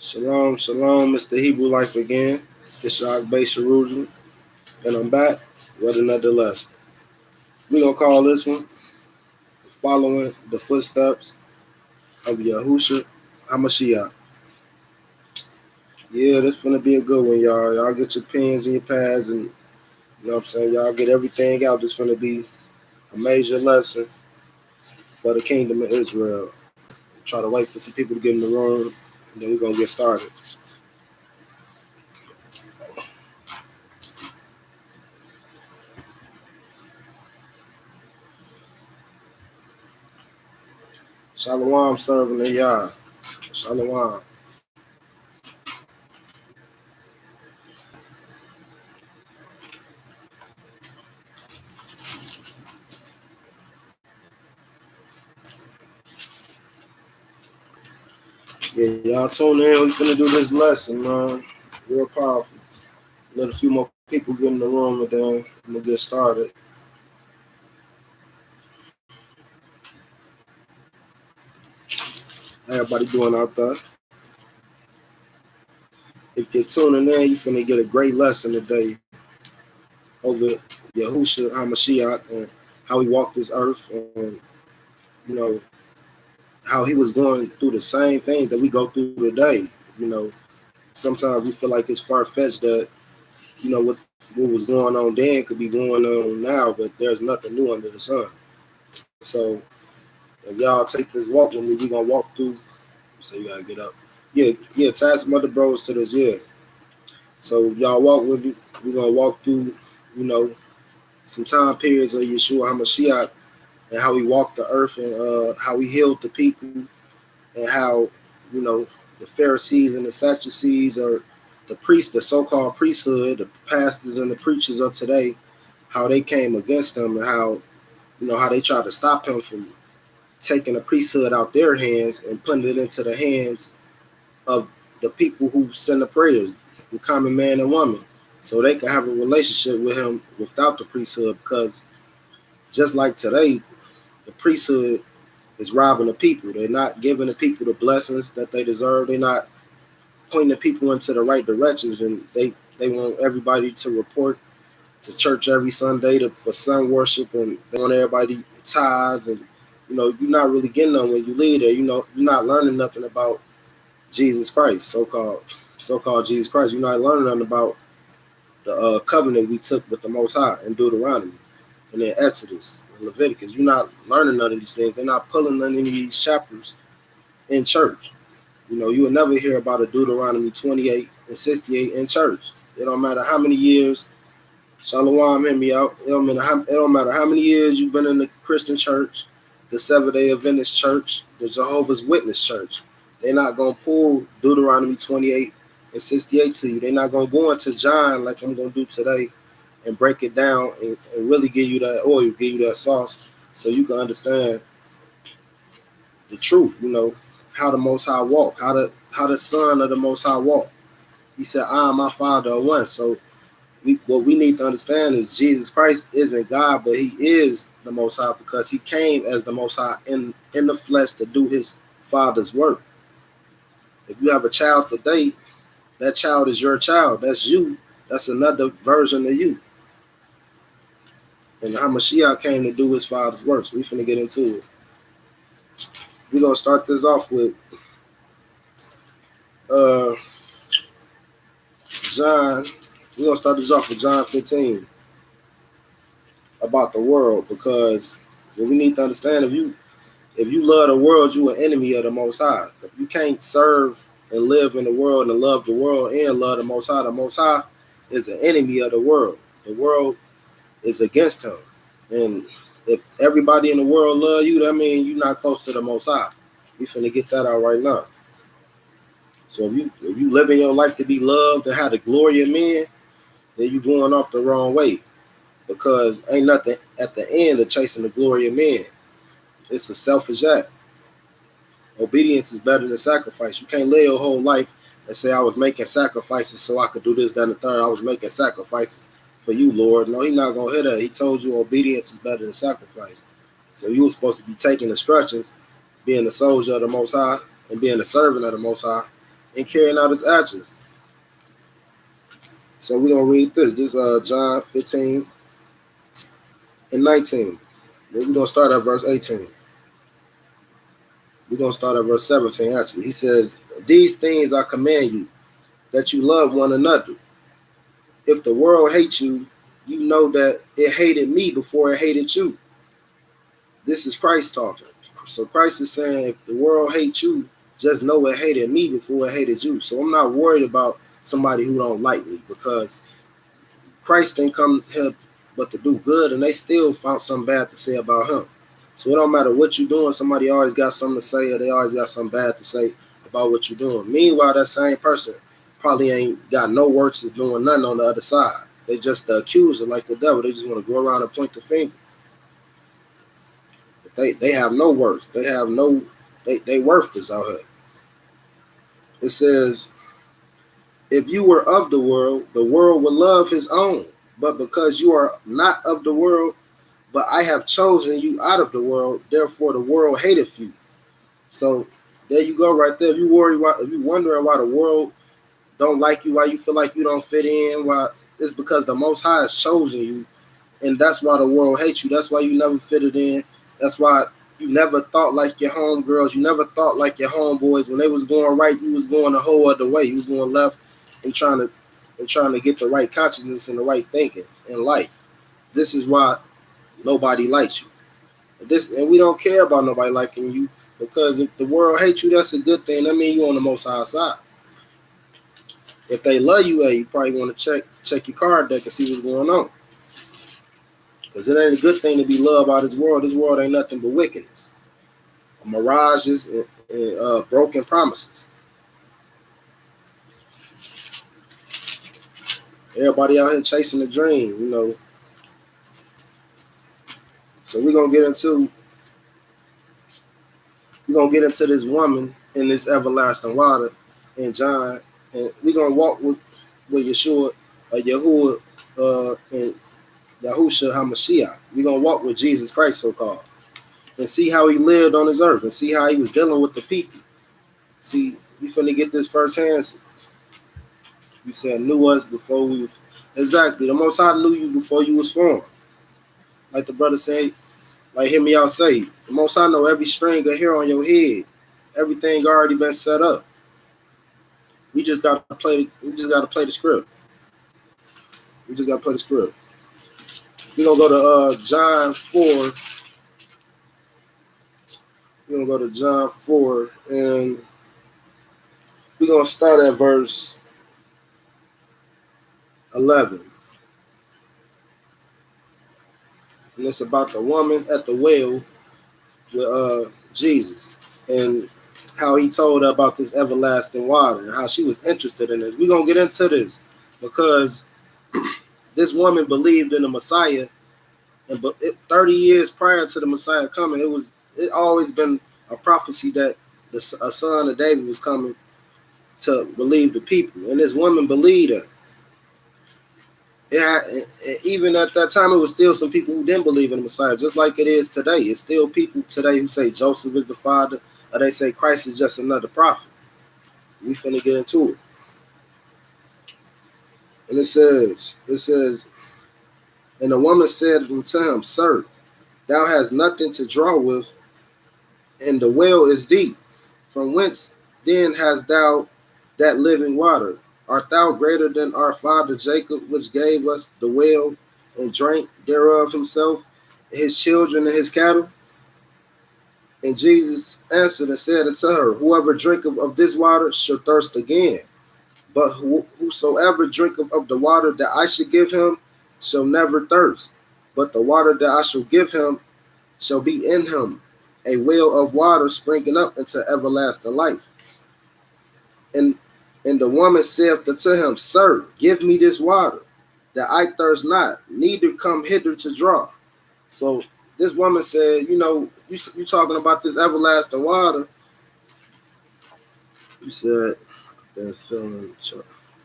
Shalom, shalom, Mr. Hebrew Life again. It's Yahusha Jerusalem, and I'm back with another lesson. We're going to call this one Following the Footsteps of Yahusha Hamashiach. Yeah, this finna be a good one, y'all. Y'all get your pens and your pads, and you know what I'm saying? Y'all get everything out. This finna be a major lesson for the kingdom of Israel. Try to wait for some people to get in the room, and then we're going to get started. Shalom, serving the Yah. Shalom. Yeah, y'all tune in. We finna do this lesson, man. Real powerful. Let a few more people get in the room, and then I'm gonna get started. How everybody doing out there? If you're tuning in, you finna get a great lesson today over Yahusha Hamashiach and how he walked this earth, and you know how he was going through the same things that we go through today. You know, sometimes we feel like it's far fetched that what was going on then could be going on now, but there's nothing new under the sun. So if y'all take this walk with me, we're gonna walk through. So you gotta get up. Yeah, tie some other bros to this, yeah. So y'all walk with me. We're gonna walk through, some time periods of Yeshua HaMashiach and how he walked the earth and how he healed the people and how, the Pharisees and the Sadducees or the priests, the so-called priesthood, the pastors and the preachers of today, how they came against him and how, how they tried to stop him from taking the priesthood out their hands and putting it into the hands of the people who send the prayers, the common man and woman, so they can have a relationship with him without the priesthood. Because just like today, the priesthood is robbing the people. They're not giving the people the blessings that they deserve. They're not pointing the people into the right directions, and they want everybody to report to church every Sunday for sun worship, and they want everybody tithes, and you're not really getting them when you leave there. You're not learning nothing about Jesus Christ, so-called Jesus Christ. You're not learning nothing about the covenant we took with the Most High in Deuteronomy and in Exodus and Leviticus. You're not learning none of these things. They're not pulling none of these chapters in church. You will never hear about a Deuteronomy 28 and 68 in church. It don't matter how many years. Shalom, hear me out. It don't matter how many years you've been in the Christian church, the Seventh-day Adventist church, the Jehovah's Witness church. They're not going to pull Deuteronomy 28 and 68 to you. They're not going to go into John like I'm going to do today and break it down and really give you that oil, give you that sauce so you can understand the truth, how the Most High walk, how the Son of the Most High walk. He said, I and my Father are one. So what we need to understand is Jesus Christ isn't God, but he is the Most High because he came as the Most High in the flesh to do his Father's work. If you have a child today, that child is your child. That's you. That's another version of you. And Hamashiach came to do his Father's work. So we're finna get into it. We're going to start this off with John. We're going to start this off with John 15 about the world, because what we need to understand, if you love the world, you're an enemy of the Most High. If you can't serve and live in the world and love the world and love the Most High is an enemy of the world. The world is against him. And if everybody in the world love you, that means you're not close to the Most High. We finna get that out right now. So if you living your life to be loved and have the glory of men, then you going off the wrong way, because ain't nothing at the end of chasing the glory of men. It's a selfish act. Obedience is better than sacrifice. You can't live your whole life and say, I was making sacrifices so I could do this, that, and the third. I was making sacrifices for you, Lord. No, he's not going to hear that. He told you obedience is better than sacrifice. So you were supposed to be taking instructions, being a soldier of the Most High and being a servant of the Most High, and carrying out his actions. So we're going to read this. This John 15 and 19. We're going to start at verse 18. We're going to start at verse 17, actually. He says, these things I command you, that you love one another. If the world hates you, you know that it hated me before it hated you. This is Christ talking. So Christ is saying, if the world hates you, just know it hated me before it hated you. So I'm not worried about somebody who don't like me, because Christ didn't come here but to do good, and they still found something bad to say about him. So it don't matter what you're doing, somebody always got something to say, or they always got something bad to say about what you're doing. Meanwhile, that same person probably ain't got no works of doing nothing on the other side. They just the accuser, like the devil. They just want to go around and point the finger. But they have no works. They have no, they worthless out here. It says, if you were of the world would love his own. But because you are not of the world, but I have chosen you out of the world, therefore the world hateth you. So there you go right there. If you're wondering why the world don't like you, why you feel like you don't fit in, why, it's because the Most High has chosen you, and that's why the world hates you. That's why you never fitted in. That's why you never thought like your homegirls. You never thought like your homeboys. When they was going right, you was going the whole other way. You was going left and trying to get the right consciousness and the right thinking in life. This is why nobody likes you. And we don't care about nobody liking you, because if the world hates you, that's a good thing. That means you're on the Most High side. If they love you, you probably want to check your card deck and see what's going on. Because it ain't a good thing to be loved by this world. This world ain't nothing but wickedness, mirages, and broken promises. Everybody out here chasing the dream, you know. So we're gonna get into this woman in this everlasting water in John, and we're gonna walk with Yeshua, Yahuwah, and Yahusha Hamashiach. We're gonna walk with Jesus Christ, so called, and see how he lived on this earth, and see how he was dealing with the people. See, we finna get this firsthand. You said knew us before we was, exactly. The Most High knew you before you was formed. Like the brother said, like hear me out say, the Most High know every string of hair on your head. Everything already been set up. We just gotta play the script. We just gotta play the script. We're gonna go to John 4. We're gonna go to John 4, and we're gonna start at verse 11. And it's about the woman at the well with Jesus, and how he told her about this everlasting water and how she was interested in this. We're going to get into this because this woman believed in the Messiah, and 30 years prior to the Messiah coming, it always been a prophecy that a son of David was coming to relieve the people, and this woman believed her. Even at that time, it was still some people who didn't believe in the Messiah, just like it is today. It's still people today who say Joseph is the father, or they say Christ is just another prophet. We finna get into it. And it says, and the woman said unto him, Sir, thou hast nothing to draw with, and the well is deep. From whence then hast thou that living water? Art thou greater than our father Jacob, which gave us the well and drank thereof himself, his children, and his cattle? And Jesus answered and said unto her, Whoever drinketh of this water shall thirst again. But whosoever drinketh of the water that I should give him shall never thirst. But the water that I shall give him shall be in him, a well of water springing up into everlasting life. And the woman saith unto him, Sir, give me this water, that I thirst not, neither come hither to draw. So this woman said, you talking about this everlasting water. You said, been feeling,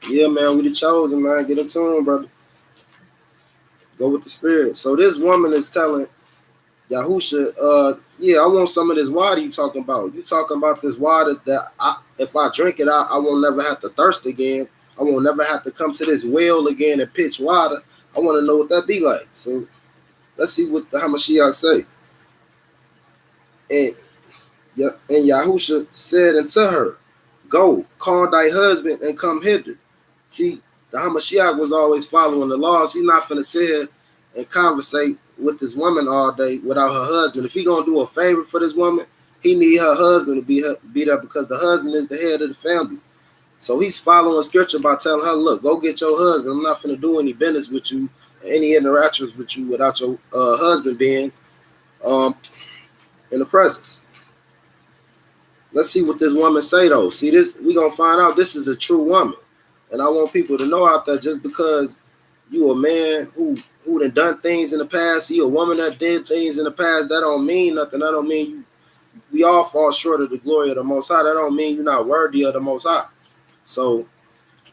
yeah, man, we the chosen, man. Get into him, brother. Go with the spirit. So this woman is telling Yahusha, yeah, I want some of this water you talking about. You talking about this water that if I drink it, I won't never have to thirst again. I won't never have to come to this well again and pitch water. I want to know what that be like. So let's see what the Hamashiach say. And Yahusha said unto her, Go, call thy husband and come hither. See, the Hamashiach was always following the laws. He's not finna sit here and conversate with this woman all day without her husband. If he gonna do a favor for this woman, he need her husband to be there because the husband is the head of the family. So he's following scripture by telling her, look, go get your husband. I'm not finna do any business with you, any interactions with you without your husband being in the presence. Let's see what this woman say though. See this, we gonna find out this is a true woman. And I want people to know out there, just because you a man who done things in the past, you a woman that did things in the past, that don't mean nothing. That don't mean we all fall short of the glory of the Most High. That don't mean you're not worthy of the Most High. So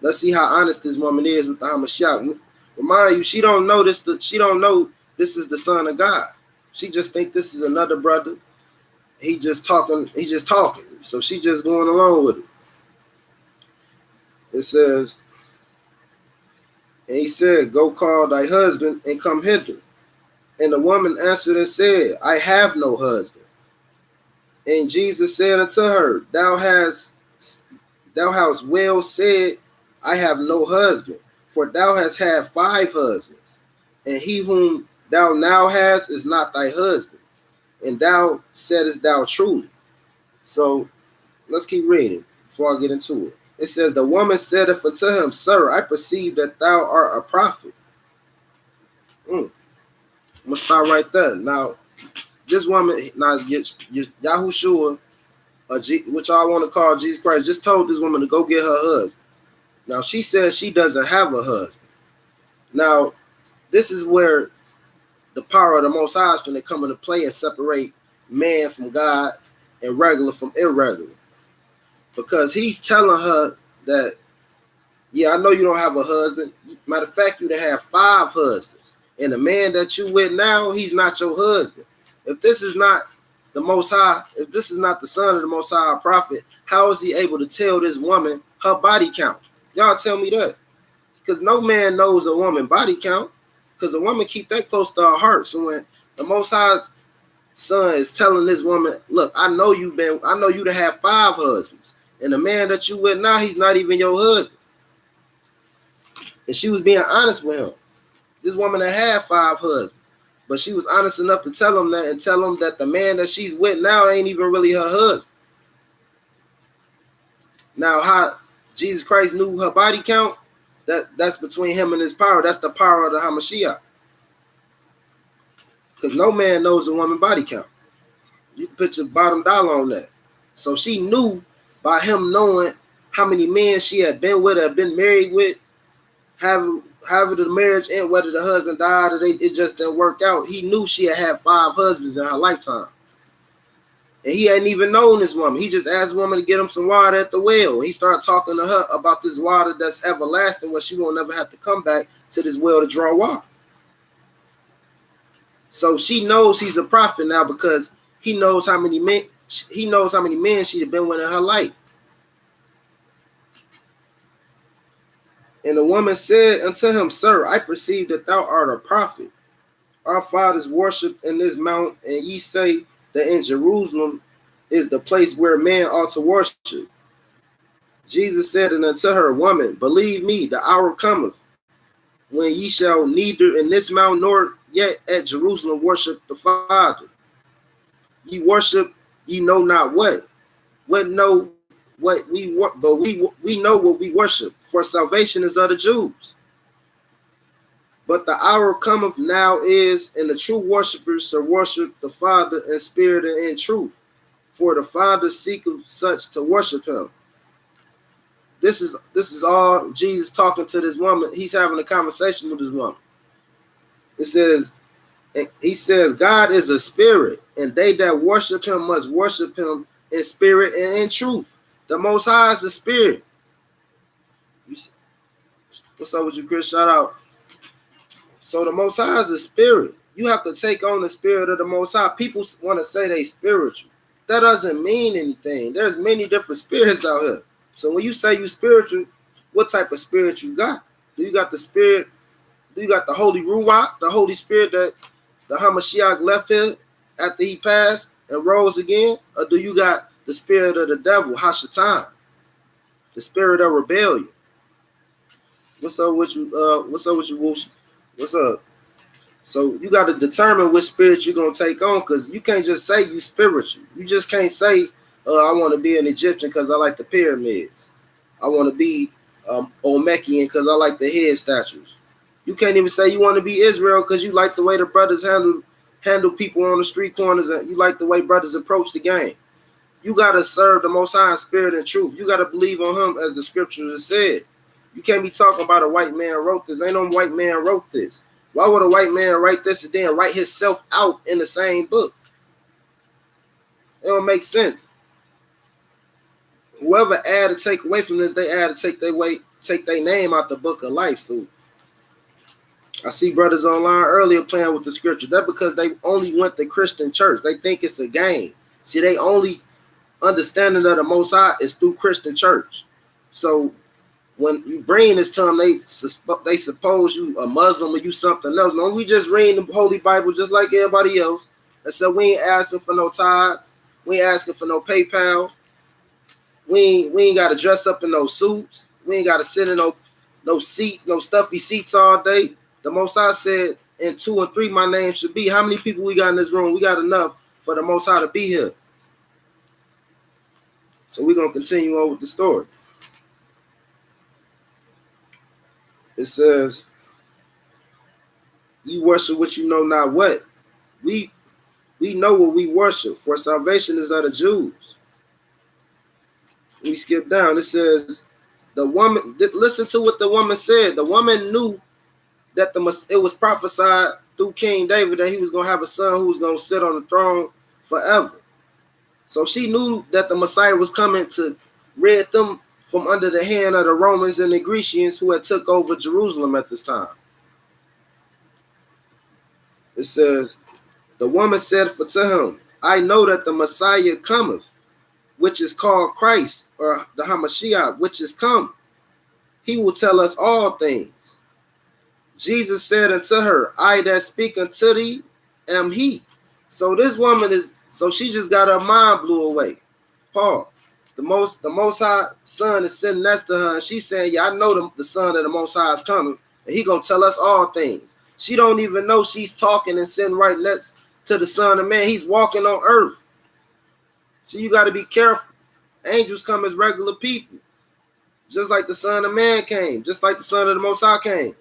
let's see how honest this woman is with the Hamashiach. Remind you, she don't know this. She don't know this is the Son of God. She just think this is another brother. He just talking. So she just going along with it. It says, and he said, Go call thy husband and come hither. And the woman answered and said, I have no husband. And Jesus said unto her, Thou hast well said, I have no husband, for thou hast had 5 husbands, and he whom thou now hast is not thy husband, and thou saidest thou truly. So let's keep reading before I get into it. It says, the woman saith unto him, Sir, I perceive that thou art a prophet. I'm gonna start right there. Now, this woman, now Yahusha, which I want to call Jesus Christ, just told this woman to go get her husband. Now she says she doesn't have a husband. Now, this is where the power of the Most High is going to come into play and separate man from God and regular from irregular. Because he's telling her that, yeah, I know you don't have a husband. Matter of fact, you done have 5 husbands. And the man that you with now, he's not your husband. If this is not the Most High, if this is not the son of the Most High prophet, how is he able to tell this woman her body count? Y'all tell me that. Because no man knows a woman body count, because a woman keep that close to her heart. So when the Most High's son is telling this woman, look, I know you to have 5 husbands, and the man that you with now, he's not even your husband. And she was being honest with him. This woman that had 5 husbands, but she was honest enough to tell him that, and tell him that the man that she's with now ain't even really her husband. Now, how Jesus Christ knew her body count, that's between him and his power. That's the power of the Hamashiach. Because no man knows a woman's body count. You can put your bottom dollar on that. So she knew by him knowing how many men she had been with, had been married with, however the marriage and whether the husband died or it just didn't work out. He knew she had 5 husbands in her lifetime. And he hadn't even known this woman. He just asked the woman to get him some water at the well. He started talking to her about this water that's everlasting, where she won't never have to come back to this well to draw water. So she knows he's a prophet now, because he knows how many men she'd have been with in her life. And the woman said unto him, Sir, I perceive that thou art a prophet. Our fathers worship in this mount, and ye say that in Jerusalem is the place where man ought to worship. Jesus said unto her, Woman, believe me, the hour cometh when ye shall neither in this mount nor yet at Jerusalem worship the Father. Ye worship ye know not what. But we know what we worship, for salvation is of the Jews. But the hour cometh now is, and the true worshipers shall worship the Father in spirit and in truth, for the Father seeketh such to worship him. This is all Jesus talking to this woman. He's having a conversation with this woman. He says, God is a spirit, and they that worship him must worship him in spirit and in truth. The Most High is a spirit. What's up with you, Chris? Shout out. So the Most High is a spirit. You have to take on the spirit of the Most High. People want to say they spiritual. That doesn't mean anything. There's many different spirits out here. So when you say you spiritual, what type of spirit you got? Do you got the spirit? Do you got the Holy Ruach, the Holy Spirit that the Hamashiach left here after he passed and rose again? Or do you got the spirit of the devil, Hashatan, the spirit of rebellion? What's up with you? What's up with you, Wusha? What's up? So you got to determine which spirit you're going to take on, because you can't just say you spiritual. You just can't say, I want to be an Egyptian because I like the pyramids. I want to be Olmekian because I like the head statues. You can't even say you want to be Israel because you like the way the brothers handle people on the street corners, and you like the way brothers approach the game. You got to serve the Most High in spirit and truth. You got to believe on him as the scriptures have said. You can't be talking about a white man wrote this. Ain't no white man wrote this. Why would a white man write this and then write himself out in the same book? It don't make sense. Whoever add to take away from this, they add to take their name out the book of life. So I see brothers online earlier playing with the scripture. That's because they only went to Christian church. They think it's a game. See, they only understanding of the Most High is through Christian church. So when you bring this to them, they suppose you a Muslim or you something else. No, we just read the Holy Bible just like everybody else. And so we ain't asking for no tithes. We ain't asking for no PayPal. We ain't got to dress up in no suits. We ain't got to sit in no seats, no stuffy seats all day. The Most High said, in 2 and 3, my name should be. How many people we got in this room? We got enough for the Most High to be here. So we're going to continue on with the story. It says, you worship what you know not what. We know what we worship, for salvation is of the Jews. We skip down. It says, the woman, listen to what the woman said. The woman knew that it was prophesied through King David that he was going to have a son who was going to sit on the throne forever. So she knew that the Messiah was coming to rid them from under the hand of the Romans and the Grecians who had took over Jerusalem at this time. It says, the woman said to him, I know that the Messiah cometh, which is called Christ, or the Hamashiach, which is come. He will tell us all things. Jesus said unto her, I that speak unto thee am he. So this woman she just got her mind blew away. Paul, the most high son is sitting next to her, and she's saying, yeah, I know the son of the Most High is coming, and he gonna tell us all things. She don't even know she's talking and sitting right next to the Son of Man. He's walking on earth. So you got to be careful. Angels come as regular people, just like the Son of Man came, just like the Son of the Most High came.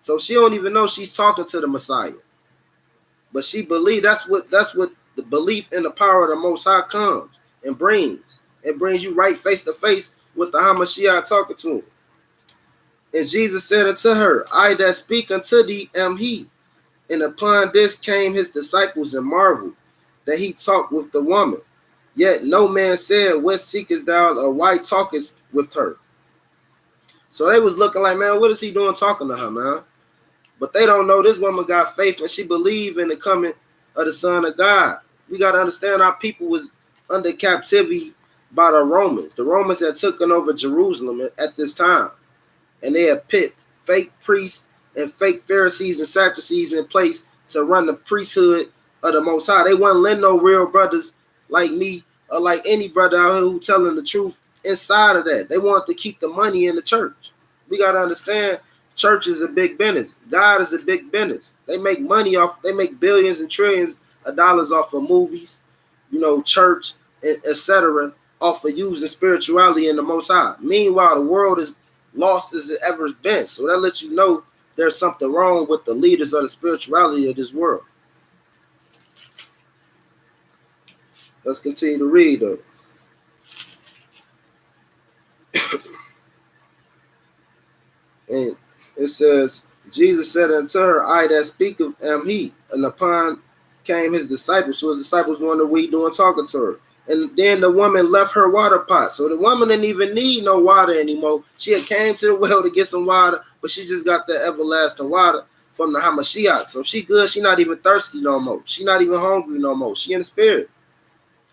So she don't even know she's talking to the Messiah, but she believes that's what the belief in the power of the Most High comes and brings. It brings you right face to face with the Hamashiach talking to him. And Jesus said unto her, I that speak unto thee am he. And upon this came his disciples and marveled that he talked with the woman. Yet no man said, what seekest thou, or why talkest with her? So they was looking like, man, what is he doing talking to her, man? But they don't know this woman got faith and she believed in the coming of the Son of God. We got to understand our people was under captivity by the Romans. The Romans had taken over Jerusalem at this time. And they had put fake priests and fake Pharisees and Sadducees in place to run the priesthood of the Most High. They wasn't letting no real brothers like me or like any brother out here who telling the truth inside of that. They wanted to keep the money in the church. We got to understand, church is a big business. God is a big business. They make money off, they make billions and trillions of dollars off of movies, church, etc., off of using spirituality in the Most High. Meanwhile, the world is lost as it ever been. So that lets you know there's something wrong with the leaders of the spirituality of this world. Let's continue to read though. And it says, Jesus said unto her, I that speaketh am he. And upon came his disciples. So his disciples wondered what he doing talking to her. And then the woman left her water pot. So the woman didn't even need no water anymore. She had came to the well to get some water, but she just got the everlasting water from the Hamashiach. So she good. She not even thirsty no more. She not even hungry no more. She in the spirit.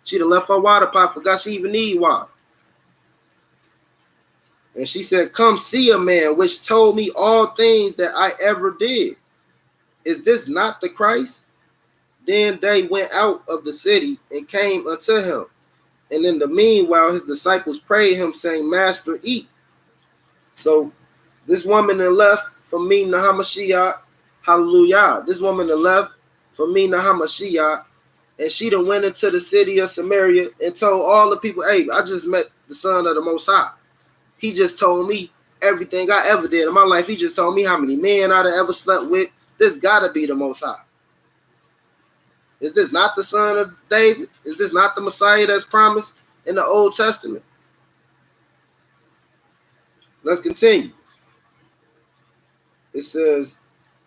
She done left her water pot. Forgot she even need water. And she said, come see a man which told me all things that I ever did. Is this not the Christ? Then they went out of the city and came unto him. And in the meanwhile, his disciples prayed him, saying, Master, eat. So this woman that left from meeting the Hamashiach, hallelujah. This woman that left from meeting the Hamashiach, and she done went into the city of Samaria and told all the people, hey, I just met the Son of the Most High. He just told me everything I ever did in my life. He just told me how many men I'd ever slept with. This gotta be the Most High. Is this not the son of David? Is this not the Messiah that's promised in the Old Testament? Let's continue. It says,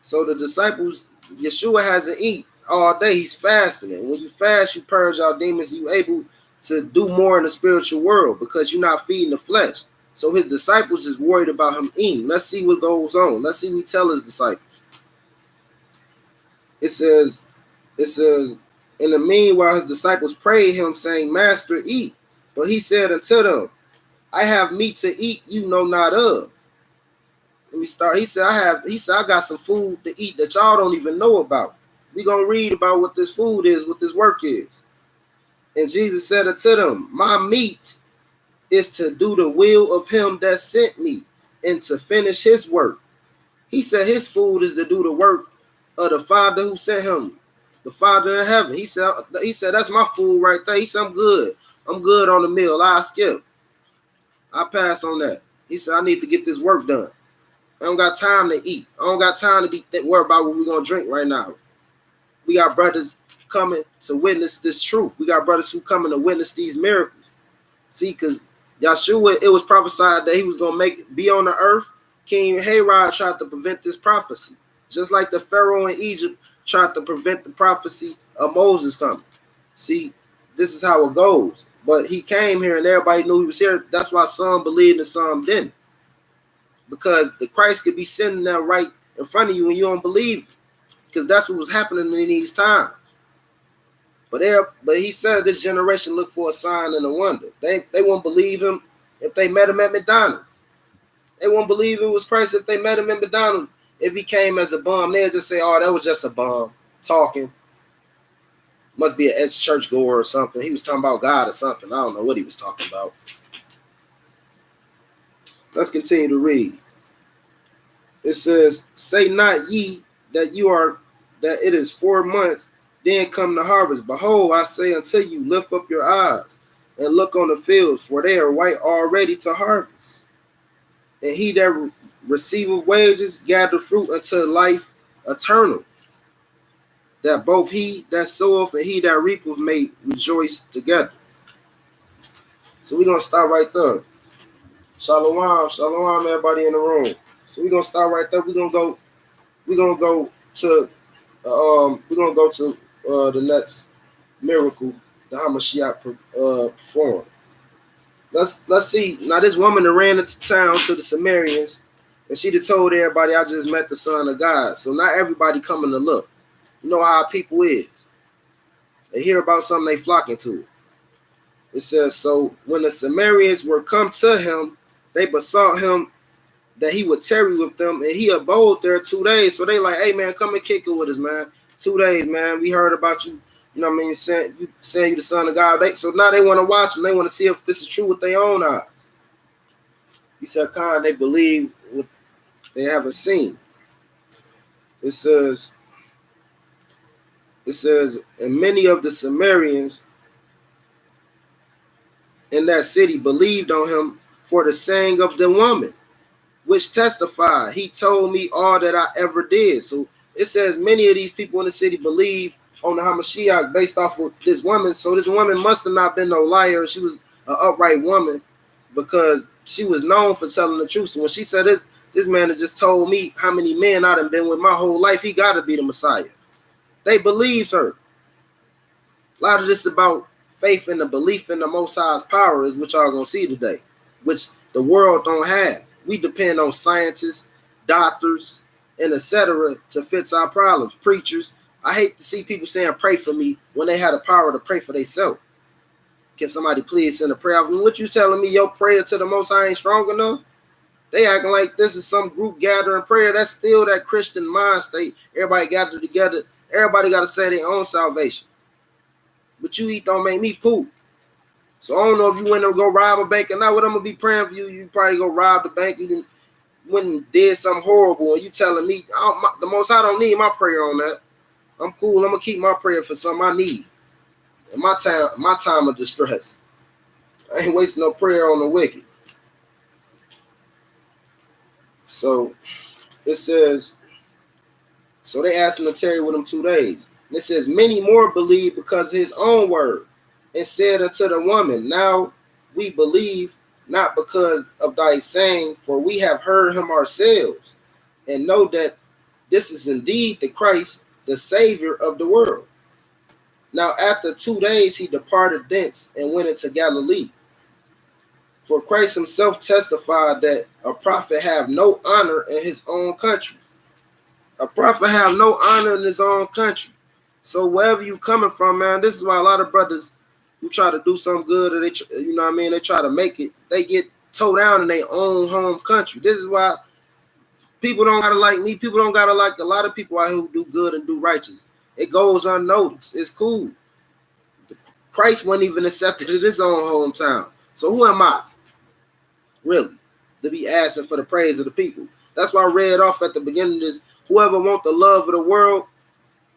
so the disciples, Yeshua hasn't eaten all day. He's fasting. And when you fast, you purge out demons. You're able to do more in the spiritual world because you're not feeding the flesh. So his disciples is worried about him eating. Let's see what goes on. Let's see what he tell his disciples. It says, in the meanwhile, his disciples prayed him, saying, Master, eat. But he said unto them, I have meat to eat you know not of. Let me start. He said, I got some food to eat that y'all don't even know about. We're going to read about what this food is, what this work is. And Jesus said unto them, my meat is to do the will of him that sent me and to finish his work. He said his food is to do the work of the Father who sent him, the Father in heaven. He said, that's my food right there. He said, I'm good. I'm good on the meal. I skip. I pass on that. He said, I need to get this work done. I don't got time to eat. I don't got time to be worried about what we're going to drink right now. We got brothers coming to witness this truth. We got brothers who coming to witness these miracles. See, because Yahusha, it was prophesied that he was going to be on the earth. King Herod tried to prevent this prophecy. Just like the Pharaoh in Egypt tried to prevent the prophecy of Moses coming. See, this is how it goes. But he came here and everybody knew he was here. That's why some believed and some didn't. Because the Christ could be sitting there right in front of you when you don't believe. Because that's what was happening in these times. But he said this generation looked for a sign and a wonder. They won't believe him if they met him at McDonald's. They won't believe it was Christ if they met him at McDonald's. If he came as a bum, they'll just say, oh, that was just a bum talking. Must be an ex-church goer or something. He was talking about God or something. I don't know what he was talking about. Let's continue to read. It says, say not ye that it is 4 months, then come the harvest. Behold, I say unto you, lift up your eyes and look on the fields, for they are white already to harvest. And he that receiveth wages gather fruit unto life eternal, that both he that soweth and he that reapeth may rejoice together. So we're going to start right there. Shalom, shalom, everybody in the room. So we're going to start right there. We're going to go to the next miracle the Hamashiach performed. Let's see. Now this woman that ran into town to the Samaritans, and she'd have told everybody, I just met the Son of God. So not everybody coming to look. You know how people is. They hear about something, they flock into it. It says, so when the Samaritans were come to him, they besought him that he would tarry with them, and he abode there 2 days. So they like, hey man, come and kick it with us, man. 2 days, man. We heard about you. You know what I mean? Saying you the Son of God. So now they want to watch him. They want to see if this is true with their own eyes. He said, Khan, they believe what they haven't seen. It says, and many of the Samaritans in that city believed on him for the saying of the woman, which testified, he told me all that I ever did. So it says many of these people in the city believe on the Hamashiach based off of this woman. So this woman must have not been no liar. She was an upright woman because she was known for telling the truth. So when she said this man has just told me how many men I done been with my whole life, he got to be the Messiah. They believed her. A lot of this about faith and the belief in the Most High's power is what y'all going to see today, which the world don't have. We depend on scientists, doctors, and etc. to fix our problems. Preachers, I hate to see people saying pray for me when they had the power to pray for themselves. Can somebody please send a prayer? I mean, what you telling me your prayer to the Most High ain't strong enough? They acting like this is some group gathering prayer. That's still that Christian mind state. Everybody gathered together. Everybody got to say their own salvation. But you eat don't make me poop. So I don't know if you went and go rob a bank or not. What I'm going to be praying for you, you probably go rob the bank. You went and did something horrible. And you telling me, the Most High don't need my prayer on that. I'm cool. I'm going to keep my prayer for something I need. In my time of distress. I ain't wasting no prayer on the wicked. So it says, so they asked him to tarry with him 2 days. And it says, many more believed because of his own word, and said unto the woman, now we believe not because of thy saying, for we have heard him ourselves, and know that this is indeed the Christ, the Savior of the world. Now after 2 days he departed thence and went into Galilee. For Christ himself testified that a prophet have no honor in his own country. A prophet have no honor in his own country. So wherever you coming from, man, this is why a lot of brothers who try to do something good, or they, you know what I mean, they try to make it, they get towed down in their own home country. This is why people don't gotta like me. People don't gotta like a lot of people out here who do good and do righteous. It goes unnoticed. It's cool. Christ wasn't even accepted in his own hometown. So who am I? Really, to be asking for the praise of the people. That's why I read off at the beginning of this, whoever want the love of the world,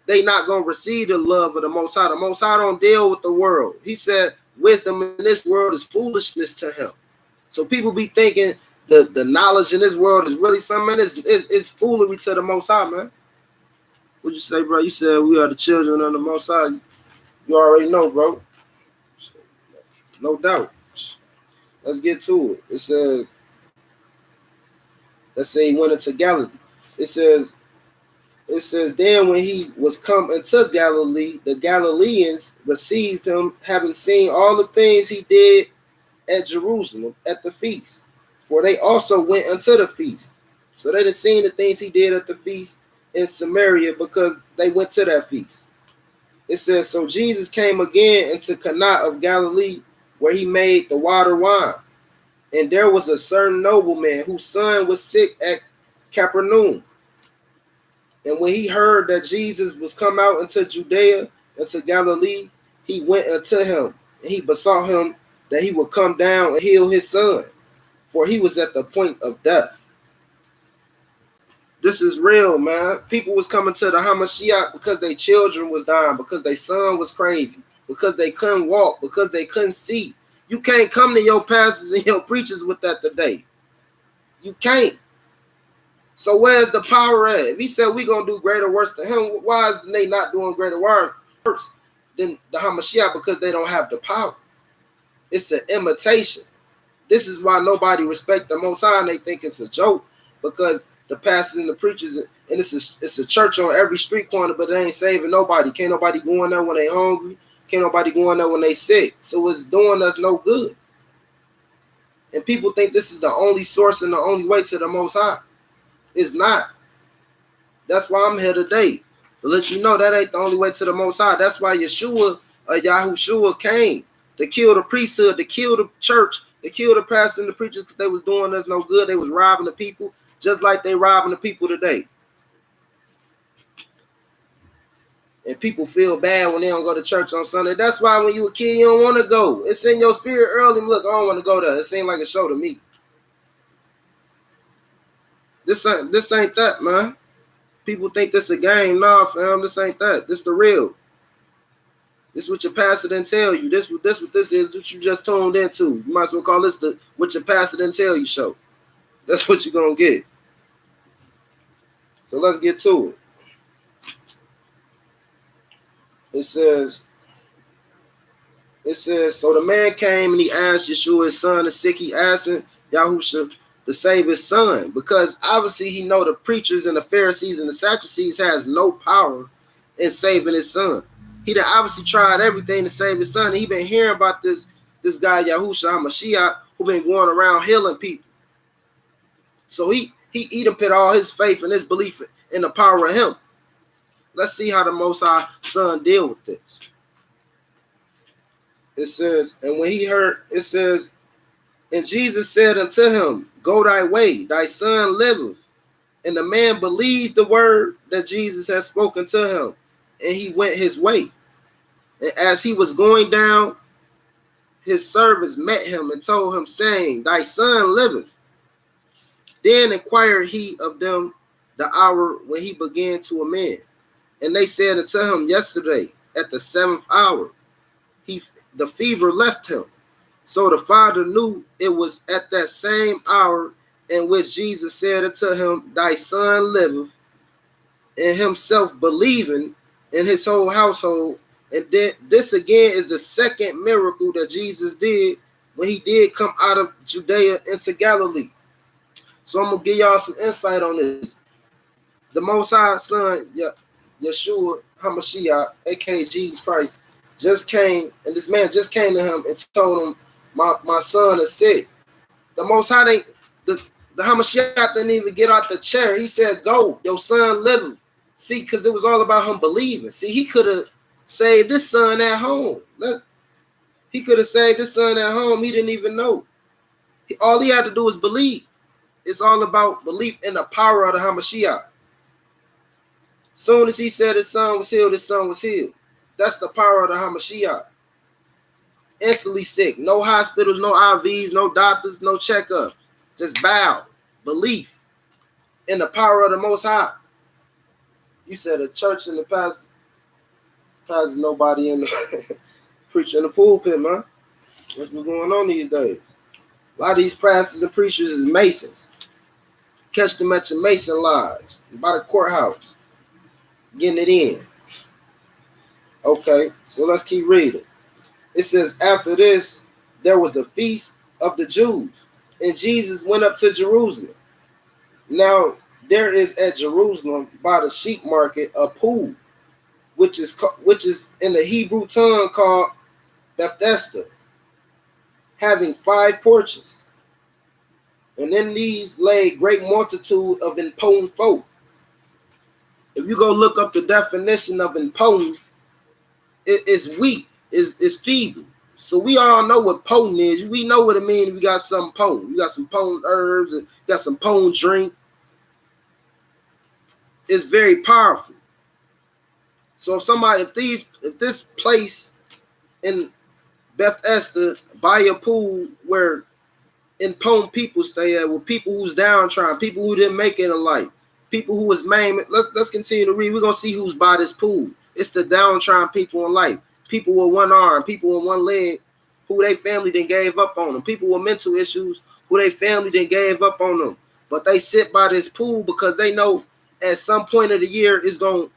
they not going to receive the love of the Most High. The Most High don't deal with the world. He said wisdom in this world is foolishness to him. So people be thinking the knowledge in this world is really something. It's foolery to the Most High, man. What'd you say, bro? You said we are the children of the Most High. You already know, bro. No doubt. Let's get to it. It says, let's say he went into Galilee. It says, then when he was come into Galilee, the Galileans received him, having seen all the things he did at Jerusalem at the feast. For they also went unto the feast. So they had seen the things he did at the feast in Samaria because they went to that feast. It says, so Jesus came again into Cana of Galilee, where he made the water wine. And there was a certain nobleman whose son was sick at Capernaum. And when he heard that Jesus was come out into Judea, into Galilee, he went unto him, and he besought him that he would come down and heal his son, for he was at the point of death. This is real, man. People was coming to the Hamashiach because their children was dying, because their son was crazy, because they couldn't walk, because they couldn't see. You can't come to your pastors and your preachers with that today. You can't. So where's the power at? If he said we're going to do greater works than him, why is they not doing greater works than the Hamashiach? Because they don't have the power. It's an imitation. This is why nobody respects the Most High, and they think it's a joke, because the pastors and the preachers, and it's a church on every street corner, but it ain't saving nobody. Can't nobody go in there when they hungry. Can't nobody go in there when they sick. So it's doing us no good. And people think this is the only source and the only way to the Most High. It's not. That's why I'm here today, to let you know that ain't the only way to the Most High. That's why Yeshua, Yahusha came to kill the priesthood, to kill the church, to kill the pastors and the preachers, because they was doing us no good. They was robbing the people just like they robbing the people today. And people feel bad when they don't go to church on Sunday. That's why when you a kid, you don't want to go. It's in your spirit early. Look, I don't want to go there. It seemed like a show to me. This ain't that, man. People think this a game. Nah, fam, this ain't that. This the real. This what your pastor didn't tell you. This what this is that you just tuned into. You might as well call this the what your pastor didn't tell you show. That's what you're gonna get. So let's get to it. It says, so the man came and he asked Yeshua, his son is sick. He asked him, Yahusha, to save his son, because obviously he know the preachers and the Pharisees and the Sadducees has no power in saving his son. He done obviously tried everything to save his son. And he been hearing about this guy Yahusha Hamashiach, who been going around healing people. So he He done put all his faith and his belief in the power of him. Let's see how the Most High Son deal with this. It says, and when he heard, it says, and Jesus said unto him, go thy way, thy son liveth. And the man believed the word that Jesus had spoken to him, and he went his way. And as he was going down, his servants met him and told him, saying, thy son liveth. Then inquired he of them the hour when he began to amend. And they said unto him, yesterday at the 7th hour, the fever left him. So the father knew it was at that same hour in which Jesus said unto him, thy son liveth, and himself believing in his whole household. And then this again is the second miracle that Jesus did when he did come out of Judea into Galilee. So I'm going to give y'all some insight on this. The Most High Son, Yahusha Hamashiach, aka Jesus Christ, just came, and this man just came to him and told him, my son is sick. The Most High, the Hamashiach didn't even get out the chair. He said, go, your son living. See, because it was all about him believing. See, he could have saved this son at home. He could have saved this son at home. He didn't even know. All he had to do was believe. It's all about belief in the power of the Hamashiach. Soon as he said his son was healed, his son was healed. That's the power of the Hamashiach. Instantly sick. No hospitals, no IVs, no doctors, no checkups. Just bow. Belief in the power of the Most High. You said a church in the past has nobody in the preacher in the pulpit, man. That's what's going on these days. A lot of these pastors and preachers is Masons. Catch them at your Mason lodge by the courthouse. Getting it in. Okay, so let's keep reading. It says, after this, there was a feast of the Jews, and Jesus went up to Jerusalem. Now, there is at Jerusalem by the sheep market a pool, which is in the Hebrew tongue called Bethesda, having 5 porches. And in these lay great multitude of impotent folk. If you go look up the definition of impotent, it is weak, is feeble. So we all know what potent is. We know what it means. We got something potent. We got some potent herbs. And got some potent drink. It's very powerful. So if this place in Bethesda by a pool where impotent people stay at, with people who's downtrodden, people who didn't make it in life, people who was maimed. Let's continue to read. We're gonna see who's by this pool. It's the downtrodden people in life. People with one arm, people with one leg, who they family then gave up on them. People with mental issues, who they family then gave up on them. But they sit by this pool because they know at some point of the year the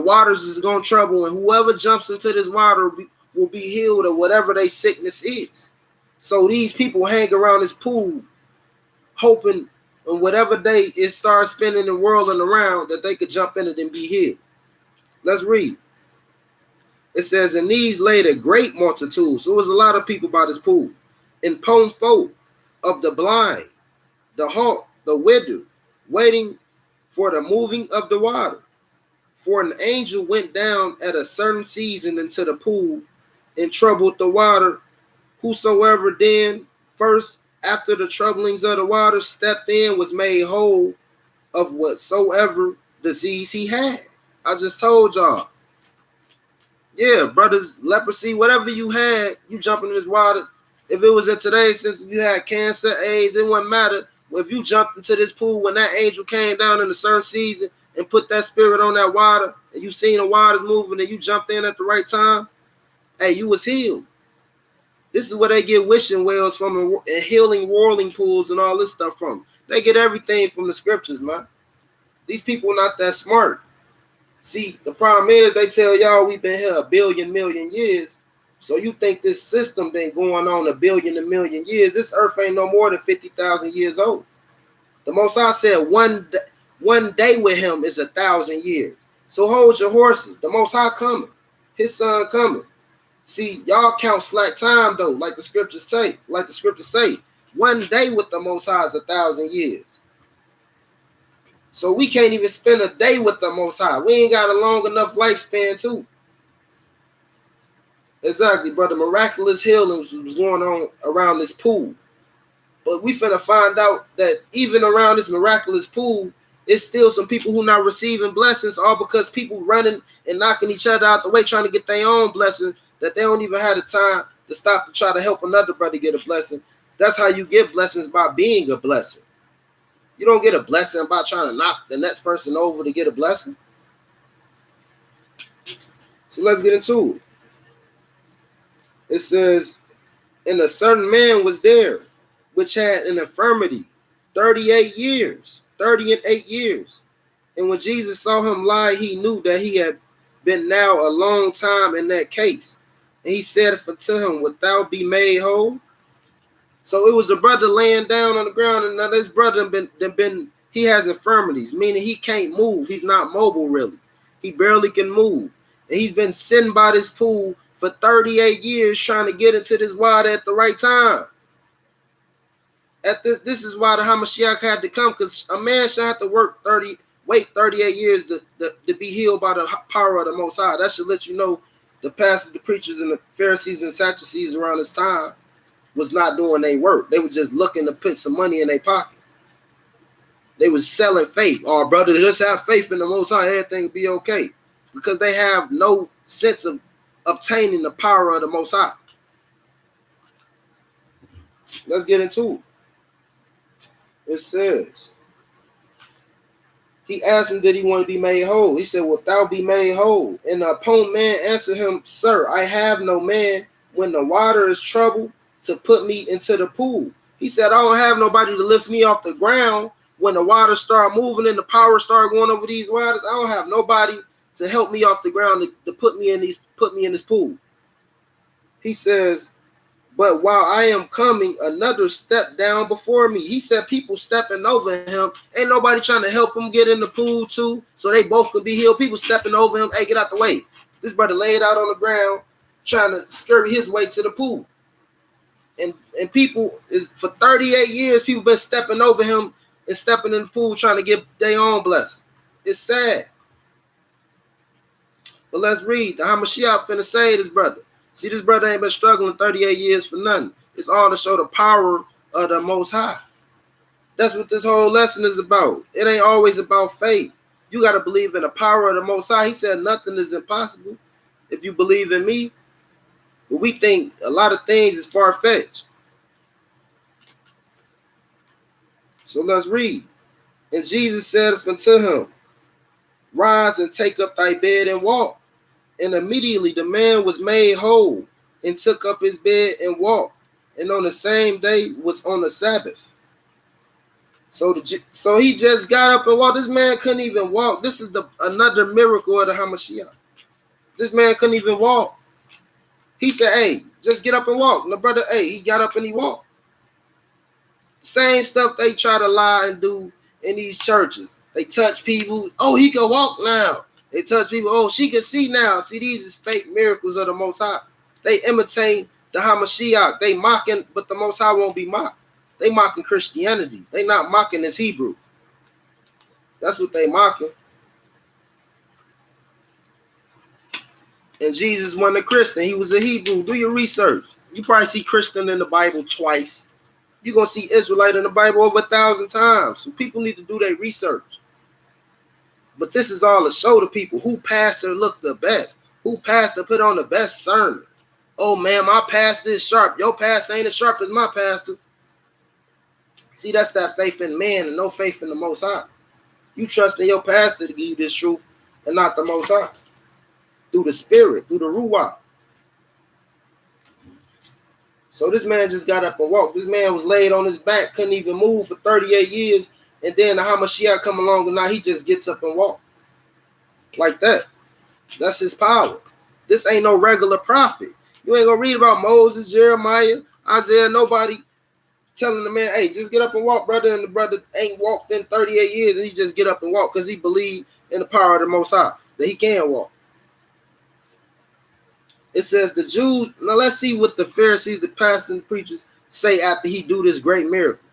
waters is gonna trouble, and whoever jumps into this water will be healed of whatever their sickness is. So these people hang around this pool, hoping on whatever day it starts spinning and whirling around that they could jump in it and be healed. Let's read. It says, in these laid a great multitude. So it was a lot of people by this pool. Impotent folk of the blind, the halt, the withered, waiting for the moving of the water. For an angel went down at a certain season into the pool and troubled the water. Whosoever then first after the troublings of the water stepped in was made whole of whatsoever disease he had. I just told y'all. Yeah, brothers, leprosy, whatever you had, you jump into this water. If it was in today's sense, if you had cancer, AIDS, it wouldn't matter. If you jumped into this pool when that angel came down in a certain season and put that spirit on that water, and you seen the waters moving and you jumped in at the right time, hey, you was healed. This is where they get wishing wells from and healing whirling pools and all this stuff from. They get everything from the scriptures, man. These people are not that smart. See, the problem is they tell y'all we've been here a billion million years. So you think this system been going on a billion and million years. This earth ain't no more than 50,000 years old. The Most High said one day with him is 1,000 years. So hold your horses. The Most High coming. His son coming. See, y'all count slack time though, like the scriptures say. One day with the Most High is 1,000 years. So we can't even spend a day with the Most High. We ain't got a long enough lifespan too. Exactly, brother. Miraculous healings was going on around this pool. But we finna find out that even around this miraculous pool, it's still some people who not receiving blessings, all because people running and knocking each other out the way, trying to get their own blessing, that they don't even have the time to stop to try to help another brother get a blessing. That's how you get blessings, by being a blessing. You don't get a blessing by trying to knock the next person over to get a blessing. So let's get into it. It says, and a certain man was there, which had an infirmity 38 years, 38 years. And when Jesus saw him lie, he knew that he had been now a long time in that case. And he said unto him, wilt thou be made whole? So it was a brother laying down on the ground, and now this brother he has infirmities, meaning he can't move. He's not mobile really. He barely can move. And he's been sitting by this pool for 38 years trying to get into this water at the right time. This is why the Hamashiach had to come, because a man should have to wait 38 years to be healed by the power of the Most High. That should let you know the pastors, the preachers, and the Pharisees and Sadducees around this time was not doing their work. They were just looking to put some money in their pocket. They was selling faith. Oh, brother, just have faith in the Most High, everything will be okay. Because they have no sense of obtaining the power of the Most High. Let's get into it. It says, he asked him, did he want to be made whole? He said, wilt thou be made whole? And the opponent man answered him, sir, I have no man when the water is troubled to put me into the pool. He said, I don't have nobody to lift me off the ground when the water start moving and the power start going over these waters. I don't have nobody to help me off the ground to put me in this pool. He says, but while I am coming, another step down before me. He said people stepping over him. Ain't nobody trying to help him get in the pool too, so they both can be healed. People stepping over him. Hey, get out the way. This brother laid out on the ground trying to scurry his way to the pool. And people is for 38 years, people been stepping over him and stepping in the pool trying to get their own blessing. It's sad. But let's read. The Hamashiach finna say this brother. See, this brother ain't been struggling 38 years for nothing. It's all to show the power of the Most High. That's what this whole lesson is about. It ain't always about faith. You got to believe in the power of the Most High. He said nothing is impossible if you believe in me. But we think a lot of things is far-fetched. So let's read. And Jesus said unto him, rise and take up thy bed and walk. And immediately the man was made whole and took up his bed and walked. And on the same day was on the Sabbath. So he just got up and walked. This man couldn't even walk. This is another miracle of the Hamashiach. This man couldn't even walk. He said, hey, just get up and walk. And the brother, hey, he got up and he walked. Same stuff they try to lie and do in these churches. They touch people. Oh, he can walk now. They touch people. Oh, she can see now. See, these is fake miracles of the Most High. They imitate the Hamashiach. They mocking, but the Most High won't be mocked. They mocking Christianity. They not mocking this Hebrew. That's what they mocking. And Jesus wasn't a Christian. He was a Hebrew. Do your research. You probably see Christian in the Bible twice. You're going to see Israelite in the Bible over 1,000 times. So people need to do their research. But this is all to show to people who pastor look the best. Who pastor put on the best sermon. Oh, man, my pastor is sharp. Your pastor ain't as sharp as my pastor. See, that's that faith in man and no faith in the Most High. You trust in your pastor to give you this truth and not the Most High. Through the Spirit, through the Ruach. So this man just got up and walked. This man was laid on his back, couldn't even move for 38 years. And then the Hamashiach come along and now he just gets up and walk. Like that. That's his power. This ain't no regular prophet. You ain't gonna read about Moses, Jeremiah, Isaiah, nobody telling the man, hey, just get up and walk, brother. And the brother ain't walked in 38 years and he just get up and walk because he believed in the power of the Most High, that he can walk. It says the Jews, now let's see what the Pharisees, the pastors, and the preachers say after he do this great miracle.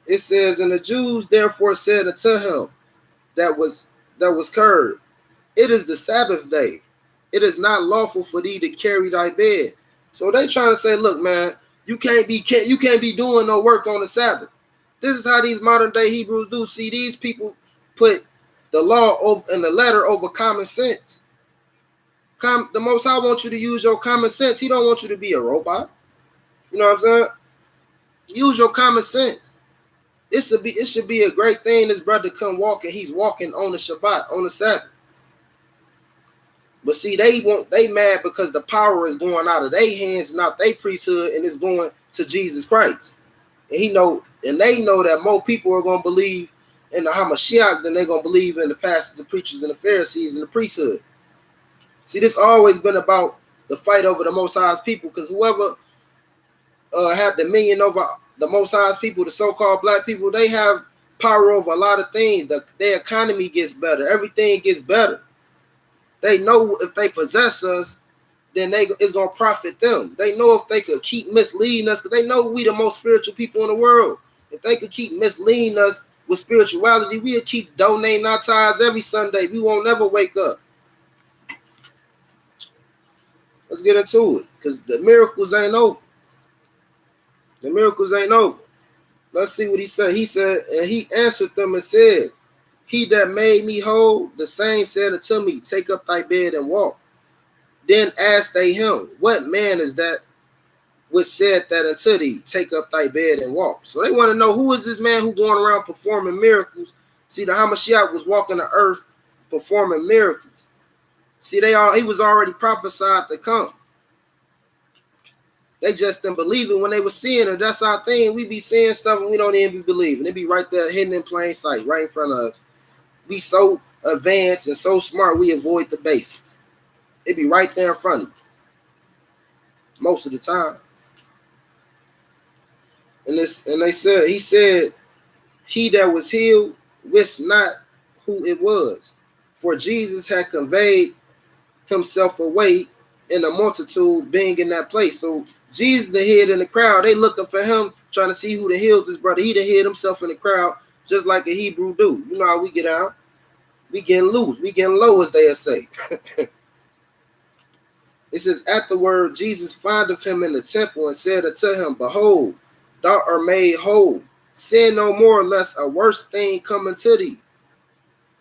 It says, and the Jews therefore said unto him, that was curbed. It is the Sabbath day. It is not lawful for thee to carry thy bed. So they trying to say, look, man, you can't be doing no work on the Sabbath. This is how these modern day Hebrews do. See, these people put the law over and the letter over common sense. The Most High wants you to use your common sense. He don't want you to be a robot. You know what I'm saying? Use your common sense. It should be a great thing. This brother come walking. He's walking on the Shabbat, on the Sabbath. But see, they mad because the power is going out of their hands and out their priesthood, and it's going to Jesus Christ. And they know that more people are going to believe in the Hamashiach than they're going to believe in the pastors, the preachers, and the Pharisees and the priesthood. See, this always been about the fight over the Most High's people, because whoever have dominion over the Most High's people, the so-called black people, they have power over a lot of things. Their economy gets better. Everything gets better. They know if they possess us, then it's going to profit them. They know if they could keep misleading us, because they know we the most spiritual people in the world. If they could keep misleading us with spirituality, we'll keep donating our tithes every Sunday. We won't never wake up. Let's get into it, because the miracles ain't over. The miracles ain't over. Let's see what he said. He said, and he answered them and said, he that made me whole, the same said unto me, take up thy bed and walk. Then asked they him, what man is that which said that unto thee, take up thy bed and walk? So they want to know, who is this man who going around performing miracles? See, the Hamashiach was walking the earth performing miracles. See, he was already prophesied to come. They just didn't believe it when they were seeing it. That's our thing. We be seeing stuff and we don't even be believing. It be right there hidden in plain sight, right in front of us. We so advanced and so smart, we avoid the basics. It be right there in front of you most of the time. And he said, he that was healed wist not who it was, for Jesus had conveyed himself away in the multitude being in that place. So Jesus, the head in the crowd, they looking for him, trying to see who to heal this brother. He done hid himself in the crowd, just like a Hebrew do. You know how we get out. We getting loose. We getting low, as they say. It says, afterward, Jesus findeth him in the temple and said unto him, behold, thou art made whole. Sin no more, lest a worse thing come unto thee.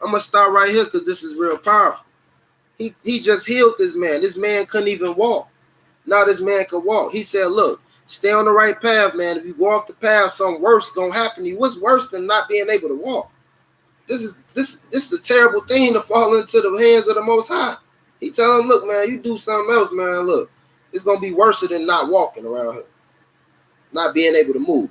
I'm going to start right here because this is real powerful. He just healed this man. This man couldn't even walk. Now this man could walk. He said, look, stay on the right path, man. If you go off the path, something worse is going to happen to you. What's worse than not being able to walk? This is a terrible thing to fall into the hands of the Most High. He telling him, look, man, you do something else, man. Look, it's going to be worse than not walking around here, not being able to move.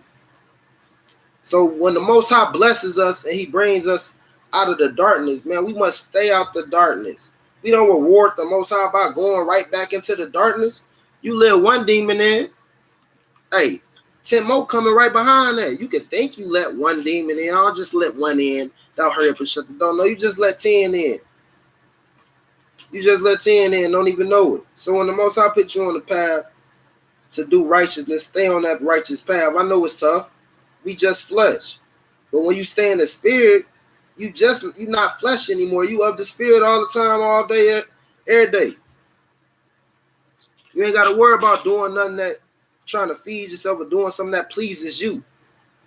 So when the Most High blesses us and he brings us out of the darkness, man, we must stay out the darkness. We don't reward the Most High by going right back into the darkness. You let one demon in, hey, 10 more coming right behind that. You could think you let one demon in. I'll just let one in. Don't hurry up and shut the door. No, you just let 10 in. You just let 10 in, don't even know it. So when the Most High put you on the path to do righteousness, stay on that righteous path. I know it's tough. We just flesh. But when you stay in the spirit, you're not flesh anymore. You of the spirit all the time, all day, every day. You ain't got to worry about doing nothing that trying to feed yourself or doing something that pleases you.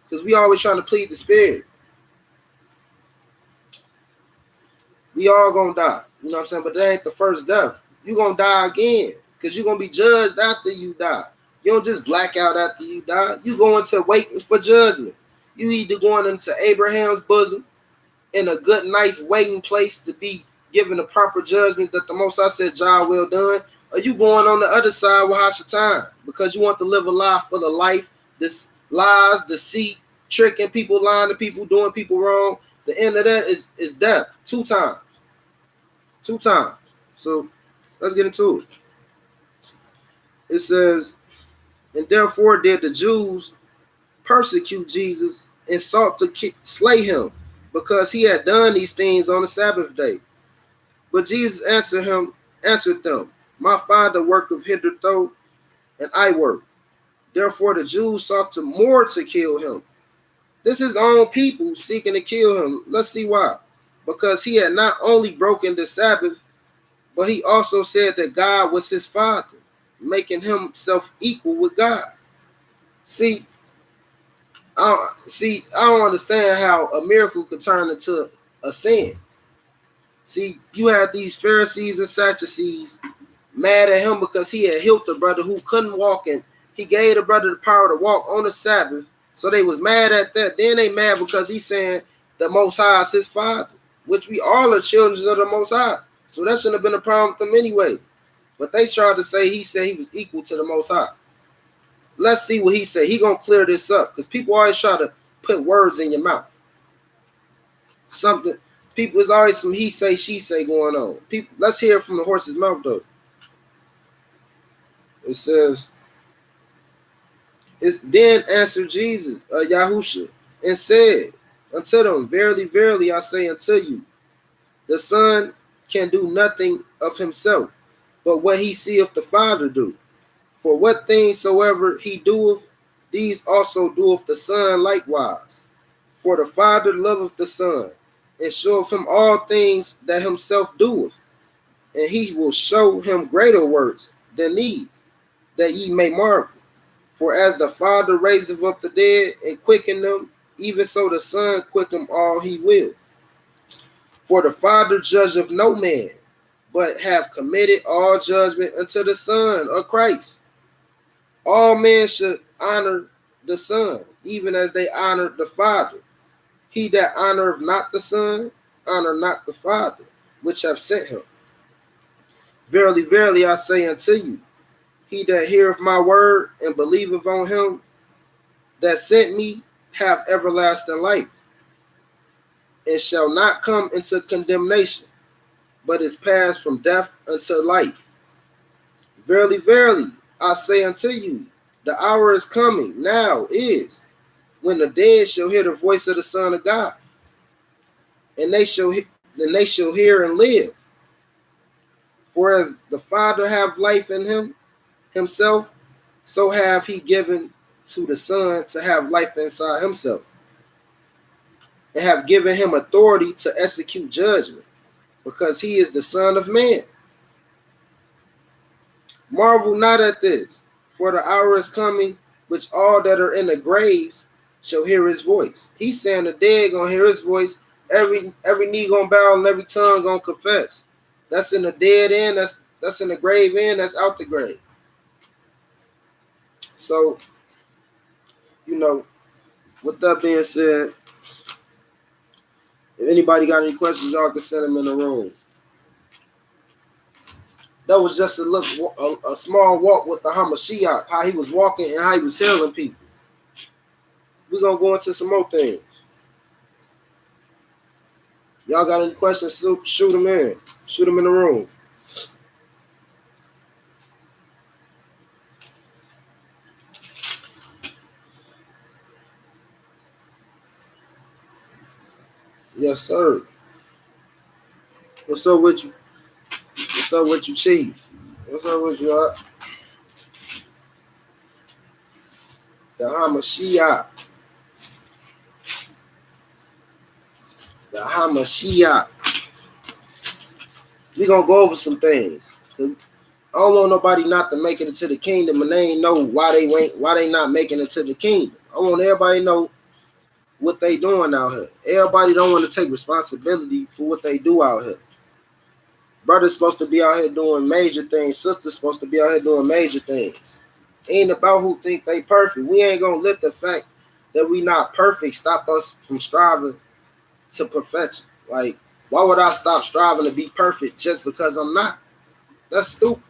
Because we always trying to please the spirit. We all gonna die. You know what I'm saying? But that ain't the first death. You're gonna die again. Because you're gonna be judged after you die. You don't just black out after you die. You go into waiting for judgment. You either going into Abraham's bosom in a good, nice waiting place to be given the proper judgment that the Most High said, job well done, or you going on the other side with Hashatan because you want to live a life full of life, this lies, deceit, tricking people, lying to people, doing people wrong. The end of that is death. 2 times. 2 times. So let's get into it. It says, and therefore did the Jews persecute Jesus and sought to slay him, because he had done these things on the Sabbath day. But Jesus answered them, my Father worketh hitherto, and I work. Therefore the Jews sought more to kill him. This is his own people seeking to kill him. Let's see why. because he had not only broken the Sabbath, but he also said that God was his father, making himself equal with God. See, I don't understand how a miracle could turn into a sin. See, you had these Pharisees and Sadducees mad at him because he had healed the brother who couldn't walk, and he gave the brother the power to walk on the Sabbath. So they was mad at that. Then they mad because he's saying the Most High is his father, which we all are children of the Most High. So that shouldn't have been a problem with them anyway. But they tried to say he said he was equal to the Most High. Let's see what he said. He gonna clear this up because people always try to put words in your mouth. Something people is always some he say she say going on. People, let's hear it from the horse's mouth though. It says, then answered Jesus, Yahusha, and said unto them, verily, verily, I say unto you, the Son can do nothing of himself, but what he seeth the Father do. For what things soever he doeth, these also doeth the Son likewise. For the Father loveth the Son, and showeth him all things that himself doeth, and he will show him greater works than these, that ye may marvel. For as the Father raiseth up the dead and quicken them, even so the Son quicken all he will. For the Father judgeth no man, but have committed all judgment unto the Son of Christ. All men should honor the Son, even as they honor the Father. He that honoreth not the Son, honor not the Father, which have sent him. Verily, verily, I say unto you, he that heareth my word and believeth on him that sent me have everlasting life, and shall not come into condemnation, but is passed from death unto life. Verily, verily, I say unto you, the hour is coming, now is, when the dead shall hear the voice of the Son of God, and they shall hear and live. For as the Father have life in himself, so have he given to the Son to have life inside himself, and have given him authority to execute judgment, because he is the Son of Man. Marvel not at this, for the hour is coming, which all that are in the graves shall hear his voice. He's saying the dead gonna hear his voice. Every knee gonna bow and every tongue gonna confess. That's in the dead end. That's in the grave end. That's out the grave. So, with that being said, if anybody got any questions, y'all can send them in the room. That was just a small walk with the Hamashiach, how he was walking and how he was healing people. We're going to go into some more things. Y'all got any questions, shoot them in. Shoot them in the room. Yes, sir. What's up with you? What's up with you, Chief? What's up with you? The Hamashiach. The Hamashiach. We're going to go over some things. I don't want nobody not to make it into the kingdom and they ain't know why they not making it to the kingdom. I want everybody to know what they doing out here. Everybody don't want to take responsibility for what they do out here. Brother's supposed to be out here doing major things. Sister's supposed to be out here doing major things. Ain't about who think they perfect. We ain't gonna let the fact that we not perfect stop us from striving to perfection. Like, why would I stop striving to be perfect just because I'm not? That's stupid.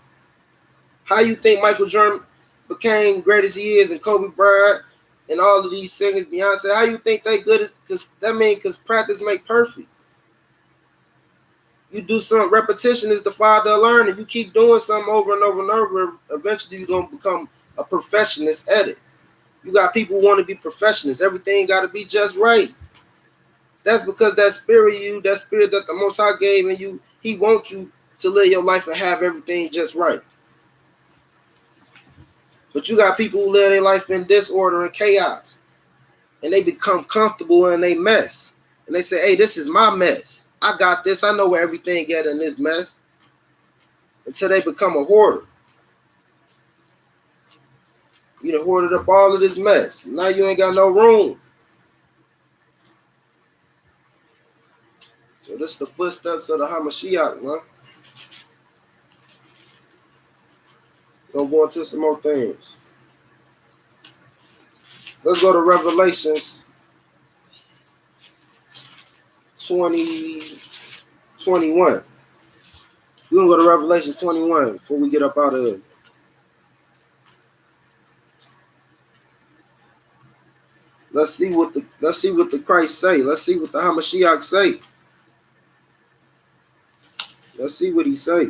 How you think Michael Jordan became great as he is, and Kobe Bryant and all of these singers, Beyonce, how you think they good? Because practice make perfect. You do something, repetition is the father of learning. You keep doing something over and over and over, eventually you're going to become a perfectionist at it. You got people who want to be professionals. Everything got to be just right. That's because that spirit that the Most High gave in you, he wants you to live your life and have everything just right. But you got people who live their life in disorder and chaos, and they become comfortable in their mess. And they say, hey, this is my mess. I got this. I know where everything get in this mess. Until they become a hoarder. You done hoarded up all of this mess. Now you ain't got no room. So this is the footsteps of the Hamashiach, man. Gonna go into some more things. Let's go to Revelations 21. We're gonna go to Revelations 21 before we get up out of it. Let's see what the Christ say. Let's see what the Hamashiach say. Let's see what he say.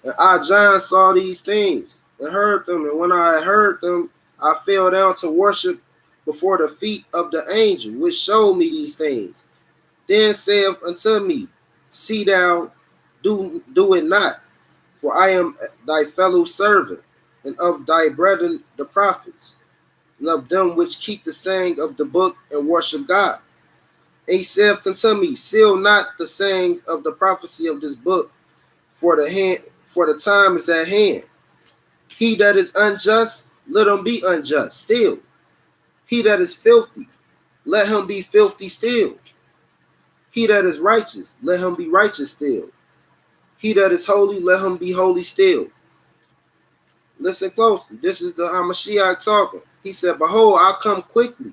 And I, John, saw these things and heard them. And when I heard them, I fell down to worship before the feet of the angel, which showed me these things. Then saith unto me, see thou do it not, for I am thy fellow servant, and of thy brethren the prophets, and of them which keep the saying of the book and worship God. And he saith unto me, seal not the sayings of the prophecy of this book, for the time is at hand. He that is unjust, let him be unjust still. He that is filthy, let him be filthy still. He that is righteous, let him be righteous still. He that is holy, let him be holy still. Listen closely. This is the Hamashiach talking. He said, behold, I come quickly,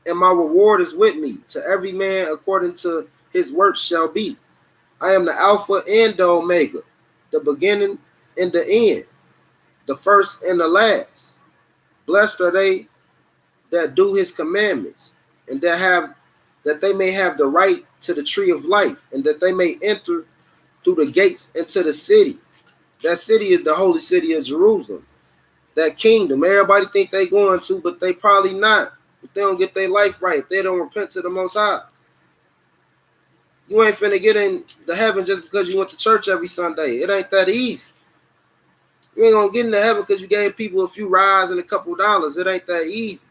and my reward is with me. To every man according to his work shall be. I am the Alpha and the Omega, the beginning and the end, the first and the last. Blessed are they that do his commandments, and that they may have the right to the tree of life, and that they may enter through the gates into the city. That city is the holy city of Jerusalem. That kingdom, everybody think they going to, but they probably not. If they don't get their life right, if they don't repent to the Most High. You ain't finna get in the heaven just because you went to church every Sunday. It ain't that easy. You ain't gonna get into heaven because you gave people a few rides and a couple dollars. It ain't that easy.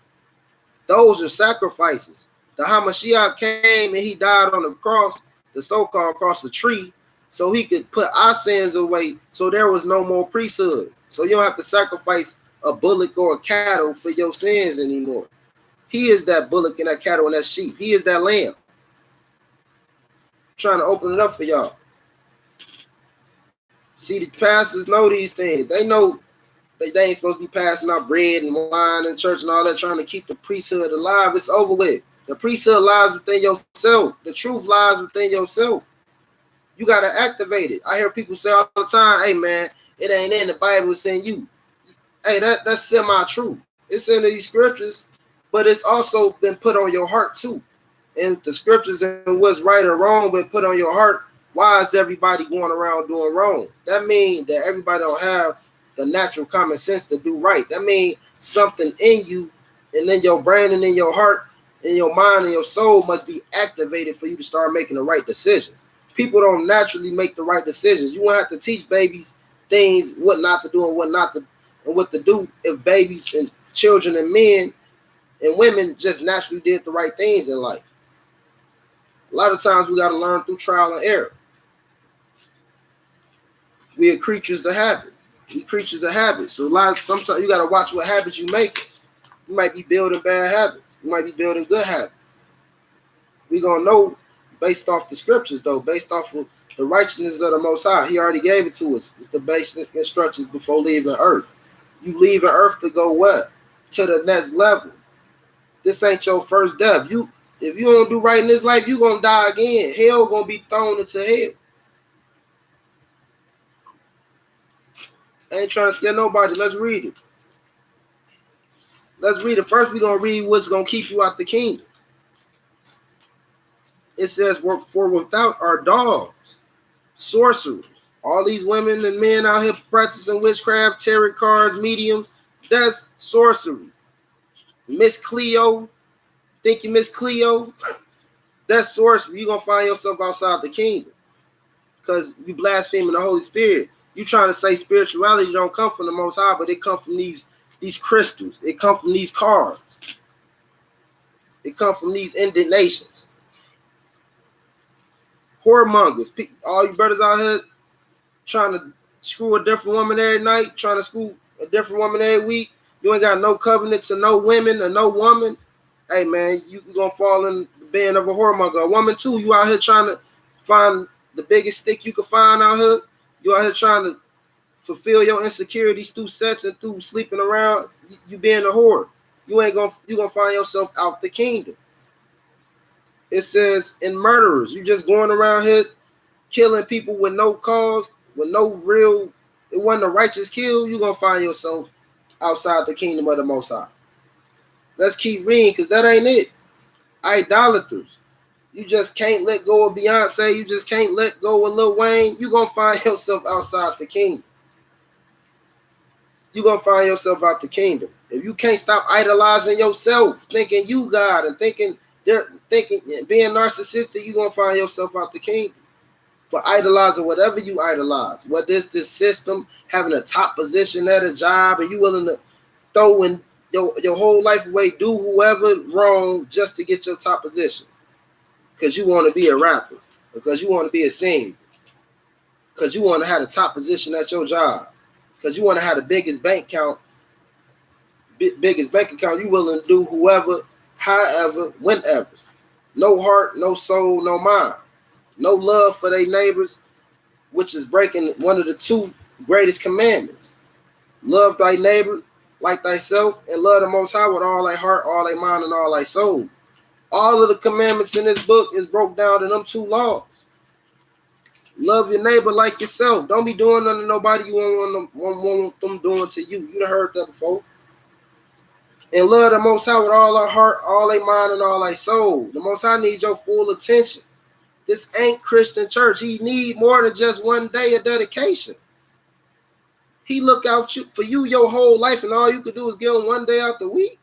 Those are sacrifices. The Hamashiach came and he died on the cross, the so-called cross, the tree, so he could put our sins away, so there was no more priesthood. So you don't have to sacrifice a bullock or a cattle for your sins anymore. He is that bullock and that cattle and that sheep. He is that lamb. I'm trying to open it up for y'all. See, the pastors know these things. They know they ain't supposed to be passing out bread and wine in church and all that, trying to keep the priesthood alive. It's over with. The priesthood lies within yourself. The truth lies within yourself. You got to activate it. I hear people say all the time, hey, man, it ain't in the Bible, it's in you. Hey, that's semi-true. It's in these scriptures, but it's also been put on your heart too. And the scriptures and what's right or wrong been put on your heart. Why is everybody going around doing wrong? That means that everybody don't have the natural common sense to do right. That means something in you and in your brain and in your heart, in your mind and your soul must be activated for you to start making the right decisions. People don't naturally make the right decisions. You won't have to teach babies things, what not to do and what not to, and what to do if babies and children and men and women just naturally did the right things in life. A lot of times we got to learn through trial and error. We are creatures of habit. We creatures of habit. So sometimes you got to watch what habits you make. You might be building bad habits. You might be building good habits. We're going to know based off the scriptures, though, based off of the righteousness of the Most High. He already gave it to us. It's the basic instructions before leaving earth. You leaving earth to go what? To the next level. This ain't your first death. If you don't do right in this life, you're going to die again. Hell going to be thrown into hell. I ain't trying to scare nobody. Let's read it. Let's read it. First, we're going to read what's going to keep you out the kingdom. It says, for without are dogs, sorcerers, all these women and men out here practicing witchcraft, tarot cards, mediums, that's sorcery. Miss Cleo, think you Miss Cleo? That's sorcery. You're going to find yourself outside the kingdom because you blaspheming the Holy Spirit. You trying to say spirituality don't come from the Most High, but it come from these crystals. It come from these cards. It come from these indignations. Whoremongers. All you brothers out here trying to screw a different woman every night, trying to screw a different woman every week. You ain't got no covenant to no women or no woman. Hey, man, you going to fall in the band of a whoremonger. A woman, too, you out here trying to find the biggest stick you can find out here. You out here trying to fulfill your insecurities through sex and through sleeping around. You being a whore. You gonna find yourself out the kingdom. It says in murderers, you just going around here killing people with no cause, with no real, it wasn't a righteous kill. You gonna find yourself outside the kingdom of the Most High. Let's keep reading, because that ain't it. Idolaters. You just can't let go of Beyonce. You just can't let go of Lil Wayne. You gonna find yourself outside the kingdom. You gonna find yourself out the kingdom. If you can't stop idolizing yourself, thinking you God, and thinking being narcissistic, you gonna find yourself out the kingdom. For idolizing whatever you idolize, whether it's this system, having a top position at a job, and you willing to throw in your whole life away, do whoever wrong just to get your top position. Because you want to be a rapper, because you want to be a singer, because you want to have the top position at your job, because you want to have the biggest bank account, you willing to do whoever, however, whenever. No heart, no soul, no mind. No love for their neighbors, which is breaking one of the two greatest commandments. Love thy neighbor like thyself, and love the Most High with all thy heart, all thy mind, and all thy soul. All of the commandments in this book is broke down in them two laws. Love your neighbor like yourself. Don't be doing nothing to nobody you want them doing to you. You done heard that before. And love the Most High with all our heart, all thy mind, and all thy soul. The Most High needs your full attention. This ain't Christian church. He need more than just one day of dedication. He look out for you your whole life, and all you could do is give him one day out the week.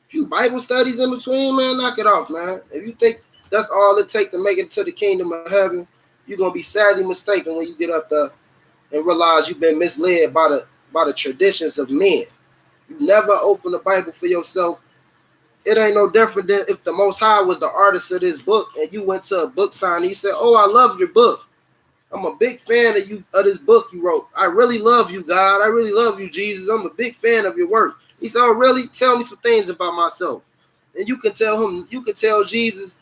A few Bible studies in between, man, knock it off, man. If you think that's all it takes to make it to the kingdom of heaven, you're going to be sadly mistaken when you get up there and realize you've been misled by the traditions of men. You never open the Bible for yourself. It ain't no different than if the Most High was the artist of this book and you went to a book signing and you said, oh, I love your book. I'm a big fan of this book you wrote. I really love you, God. I really love you, Jesus. I'm a big fan of your work. He said, oh, really? Tell me some things about myself. And you can tell Jesus,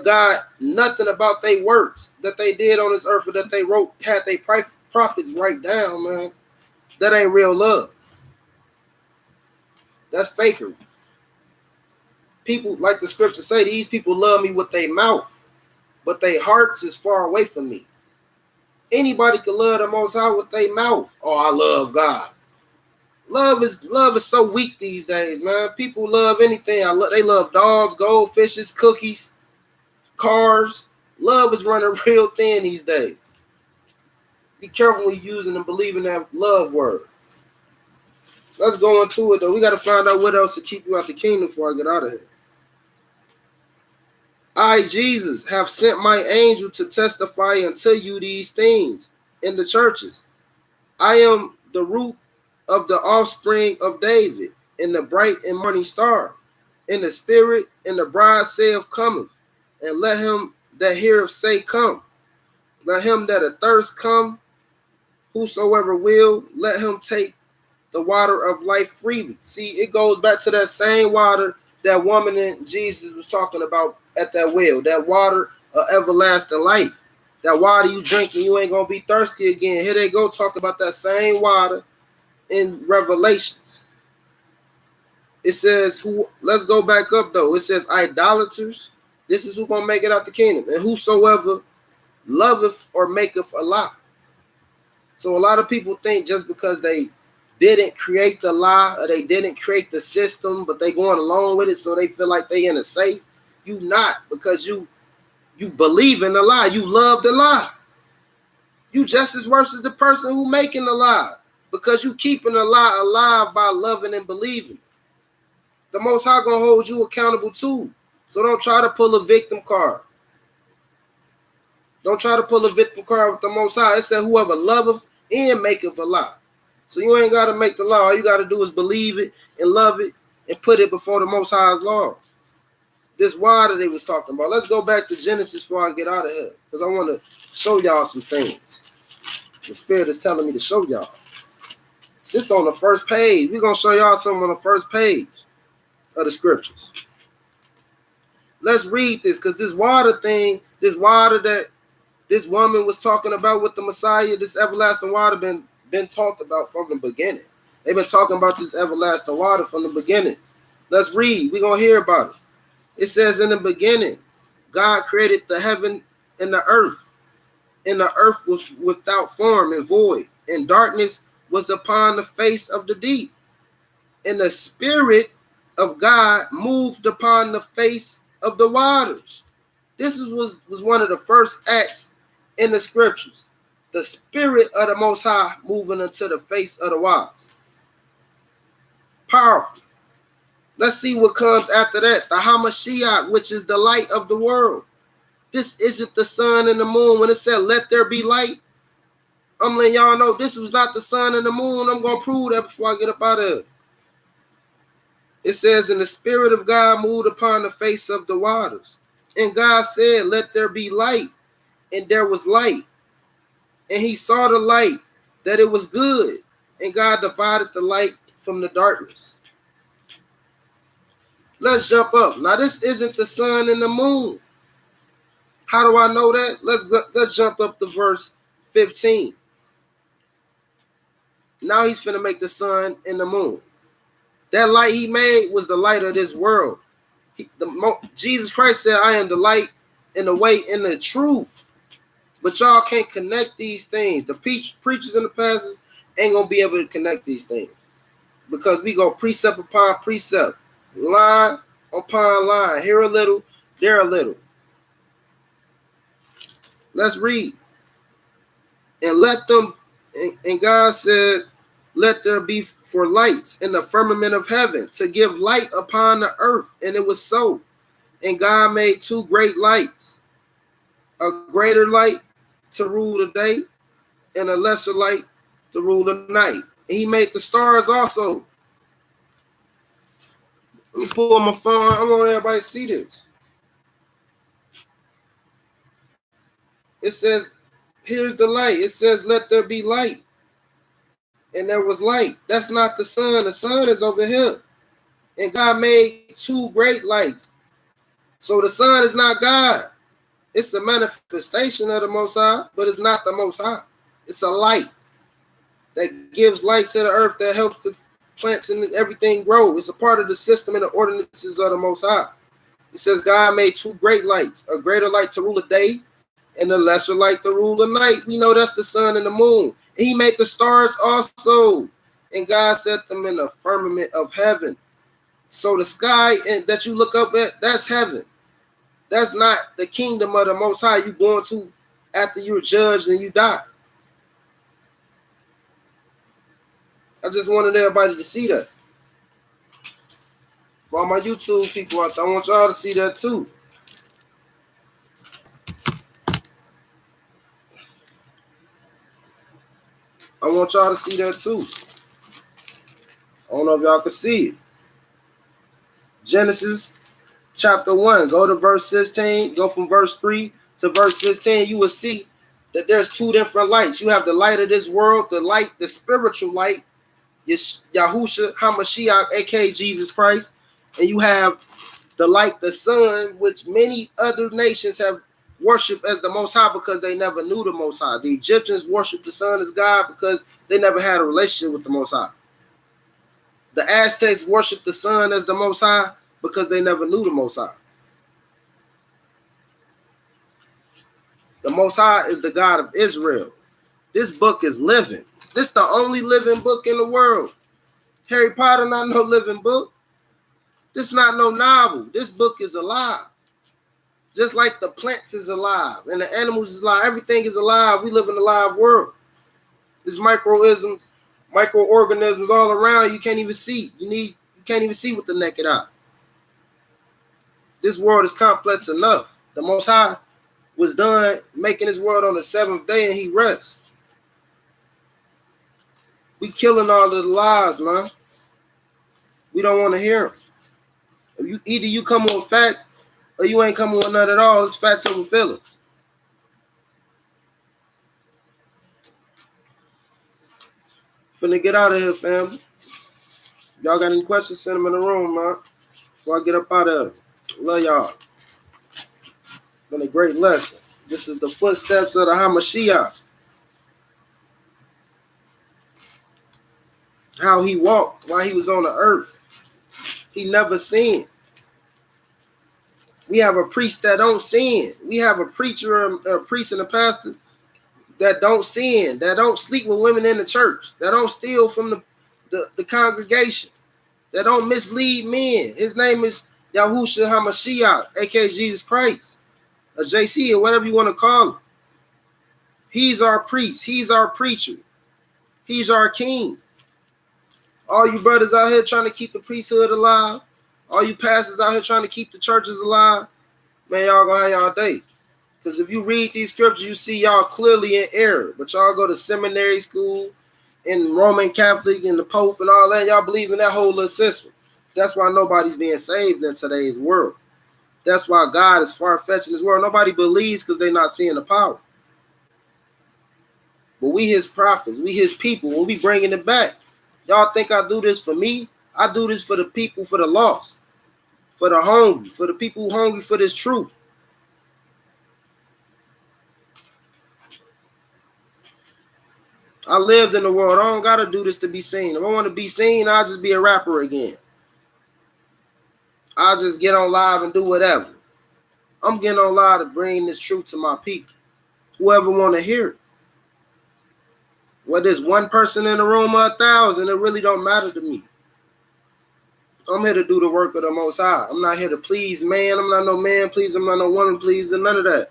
God, nothing about their works that they did on this earth or that they wrote, had their prophets write down, man. That ain't real love. That's fakery. People, like the scripture say, these people love me with their mouth, but their hearts is far away from me. Anybody can love the Most High with their mouth. Oh, I love God. Love is so weak these days, man. People love anything. They love dogs, goldfishes, cookies, cars. Love is running real thin these days. Be careful when you're using and believing that love word. Let's go into it, though. We got to find out what else to keep you out the kingdom before I get out of here. I, Jesus, have sent my angel to testify unto you these things in the churches. I am the root of the offspring of David, and the bright and morning star. In the spirit, and the bride saith, cometh. And let him that heareth say, come. Let him that athirst come. Whosoever will, let him take the water of life freely. See, it goes back to that same water that woman and Jesus was talking about at that well, that water of everlasting life. That water you drink and you ain't going to be thirsty again. Here they go talk about that same water in Revelations. It says, let's go back up though. It says idolaters. This is who's going to make it out the kingdom. And whosoever loveth or maketh a lie. So a lot of people think just because they didn't create the lie or they didn't create the system, but they going along with it so they feel like they in a safe. You not, because you believe in the lie. You love the lie. You just as worse as the person who making the lie, because you keeping the lie alive by loving and believing. The Most High gonna hold you accountable too. So don't try to pull a victim card. Don't try to pull a victim card with the Most High. It said whoever loveth and maketh a lie. So you ain't got to make the law. All you got to do is believe it and love it and put it before the Most High's laws. This water they was talking about. Let's go back to Genesis before I get out of here, because I want to show y'all some things. The Spirit is telling me to show y'all. This on the first page. We're going to show y'all something on the first page of the scriptures. Let's read this, because this water thing, this water that this woman was talking about with the Messiah, this everlasting water been talked about from the beginning. They've been talking about this everlasting water from the beginning. Let's read. We're going to hear about it. It says, in the beginning, God created the heaven and the earth. And the earth was without form and void, and darkness was upon the face of the deep. And the Spirit of God moved upon the face of the waters. This was one of the first acts in the scriptures. The Spirit of the Most High moving into the face of the waters. Powerful. Let's see what comes after that. The Hamashiach, which is the light of the world. This isn't the sun and the moon. When it said, let there be light, I'm letting y'all know this was not the sun and the moon. I'm going to prove that before I get up out of it. It says, and the Spirit of God moved upon the face of the waters. And God said, let there be light. And there was light. And he saw the light, that it was good. And God divided the light from the darkness. Let's jump up. Now, this isn't the sun and the moon. How do I know that? Let's jump up to verse 15. Now he's finna make the sun and the moon. That light he made was the light of this world. Jesus Christ said, I am the light and the way and the truth. But y'all can't connect these things. The preachers and the pastors ain't going to be able to connect these things. Because we go precept upon precept. Line upon line. Here a little, there a little. Let's read. And let them, and God said, let there be for lights in the firmament of heaven to give light upon the earth. And it was so. And God made two great lights, a greater light to rule the day and a lesser light to rule the night. And he made the stars also. Let me pull my phone. I want everybody to see this. It says, here's the light. It says, let there be light. And there was light. That's not the sun. The sun is over here. And God made two great lights. So the sun is not God. It's a manifestation of the Most High, but it's not the Most High. It's a light that gives light to the earth, that helps the plants and everything grow. It's a part of the system and the ordinances of the Most High. It says God made two great lights, a greater light to rule the day and a lesser light to rule the night. We know that's the sun and the moon. And he made the stars also. And God set them in the firmament of heaven. So the sky that you look up at, that's heaven. That's not the kingdom of the Most High you going to after you're judged and you die. I just wanted everybody to see that. For all my YouTube people out there, I want y'all to see that too. I want y'all to see that too. I don't know if y'all can see it. Genesis chapter 1, go to verse 16, go from verse 3 to verse 16. You will see that there's two different lights. You have the light of this world, the light, the spiritual light, Yahusha, Hamashiach, aka Jesus Christ. And you have the light, the sun, which many other nations have worshipped as the Most High because they never knew the Most High. The Egyptians worshiped the sun as God because they never had a relationship with the Most High. The Aztecs worshiped the sun as the Most High because they never knew the Most High. The Most High is the God of Israel. This book is living. This is the only living book in the world. Harry Potter not no living book. This not no novel. This book is alive. Just like the plants is alive and the animals is alive. Everything is alive. We live in a live world. There's microorganisms all around. You can't even see. You can't even see with the naked eye. This world is complex enough. The Most High was done making his world on the seventh day and he rests. We killing all of the lies, man. We don't want to hear them. Either you come on facts or you ain't coming with none at all. It's facts over feelings. Finna get out of here, family. Y'all got any questions, send them in the room, man. Before I get up out of it. Love y'all. Been a great lesson. This is the footsteps of the Hamashiach. How he walked while he was on the earth. He never sinned. We have a priest that don't sin. We have a preacher, a priest and a pastor that don't sin, that don't sleep with women in the church, that don't steal from the congregation, that don't mislead men. His name is Yahusha Hamashiach, aka Jesus Christ, a JC, or whatever you want to call him. He's our priest. He's our preacher. He's our king. All you brothers out here trying to keep the priesthood alive, all you pastors out here trying to keep the churches alive, man, y'all gonna have y'all day. Because if you read these scriptures, you see y'all clearly in error. But y'all go to seminary school, in Roman Catholic, and the Pope and all that. Y'all believe in that whole little system. That's why nobody's being saved in today's world. That's why God is far-fetched in this world. Nobody believes because they're not seeing the power. But we his prophets, we his people, we'll be bringing it back. Y'all think I do this for me? I do this for the people, for the lost, for the hungry, for the people who hungry for this truth. I lived in the world. I don't got to do this to be seen. If I want to be seen, I'll just be a rapper again. I'll just get on live and do whatever. I'm getting on live to bring this truth to my people. Whoever want to hear it. Whether it's one person in the room or 1,000, it really don't matter to me. I'm here to do the work of the Most High. I'm not here to please man. I'm not no man pleaser. I'm not no woman pleaser. None of that.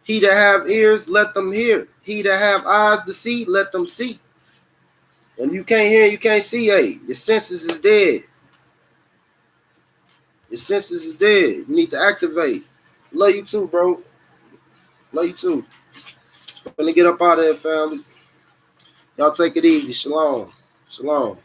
He that have ears, let them hear. He that have eyes to see, let them see. And you can't hear, you can't see, hey, your senses is dead. Your senses is dead. You need to activate. Love you too, bro. Love you too. I'm gonna get up out of here, family. Y'all take it easy. Shalom. Shalom.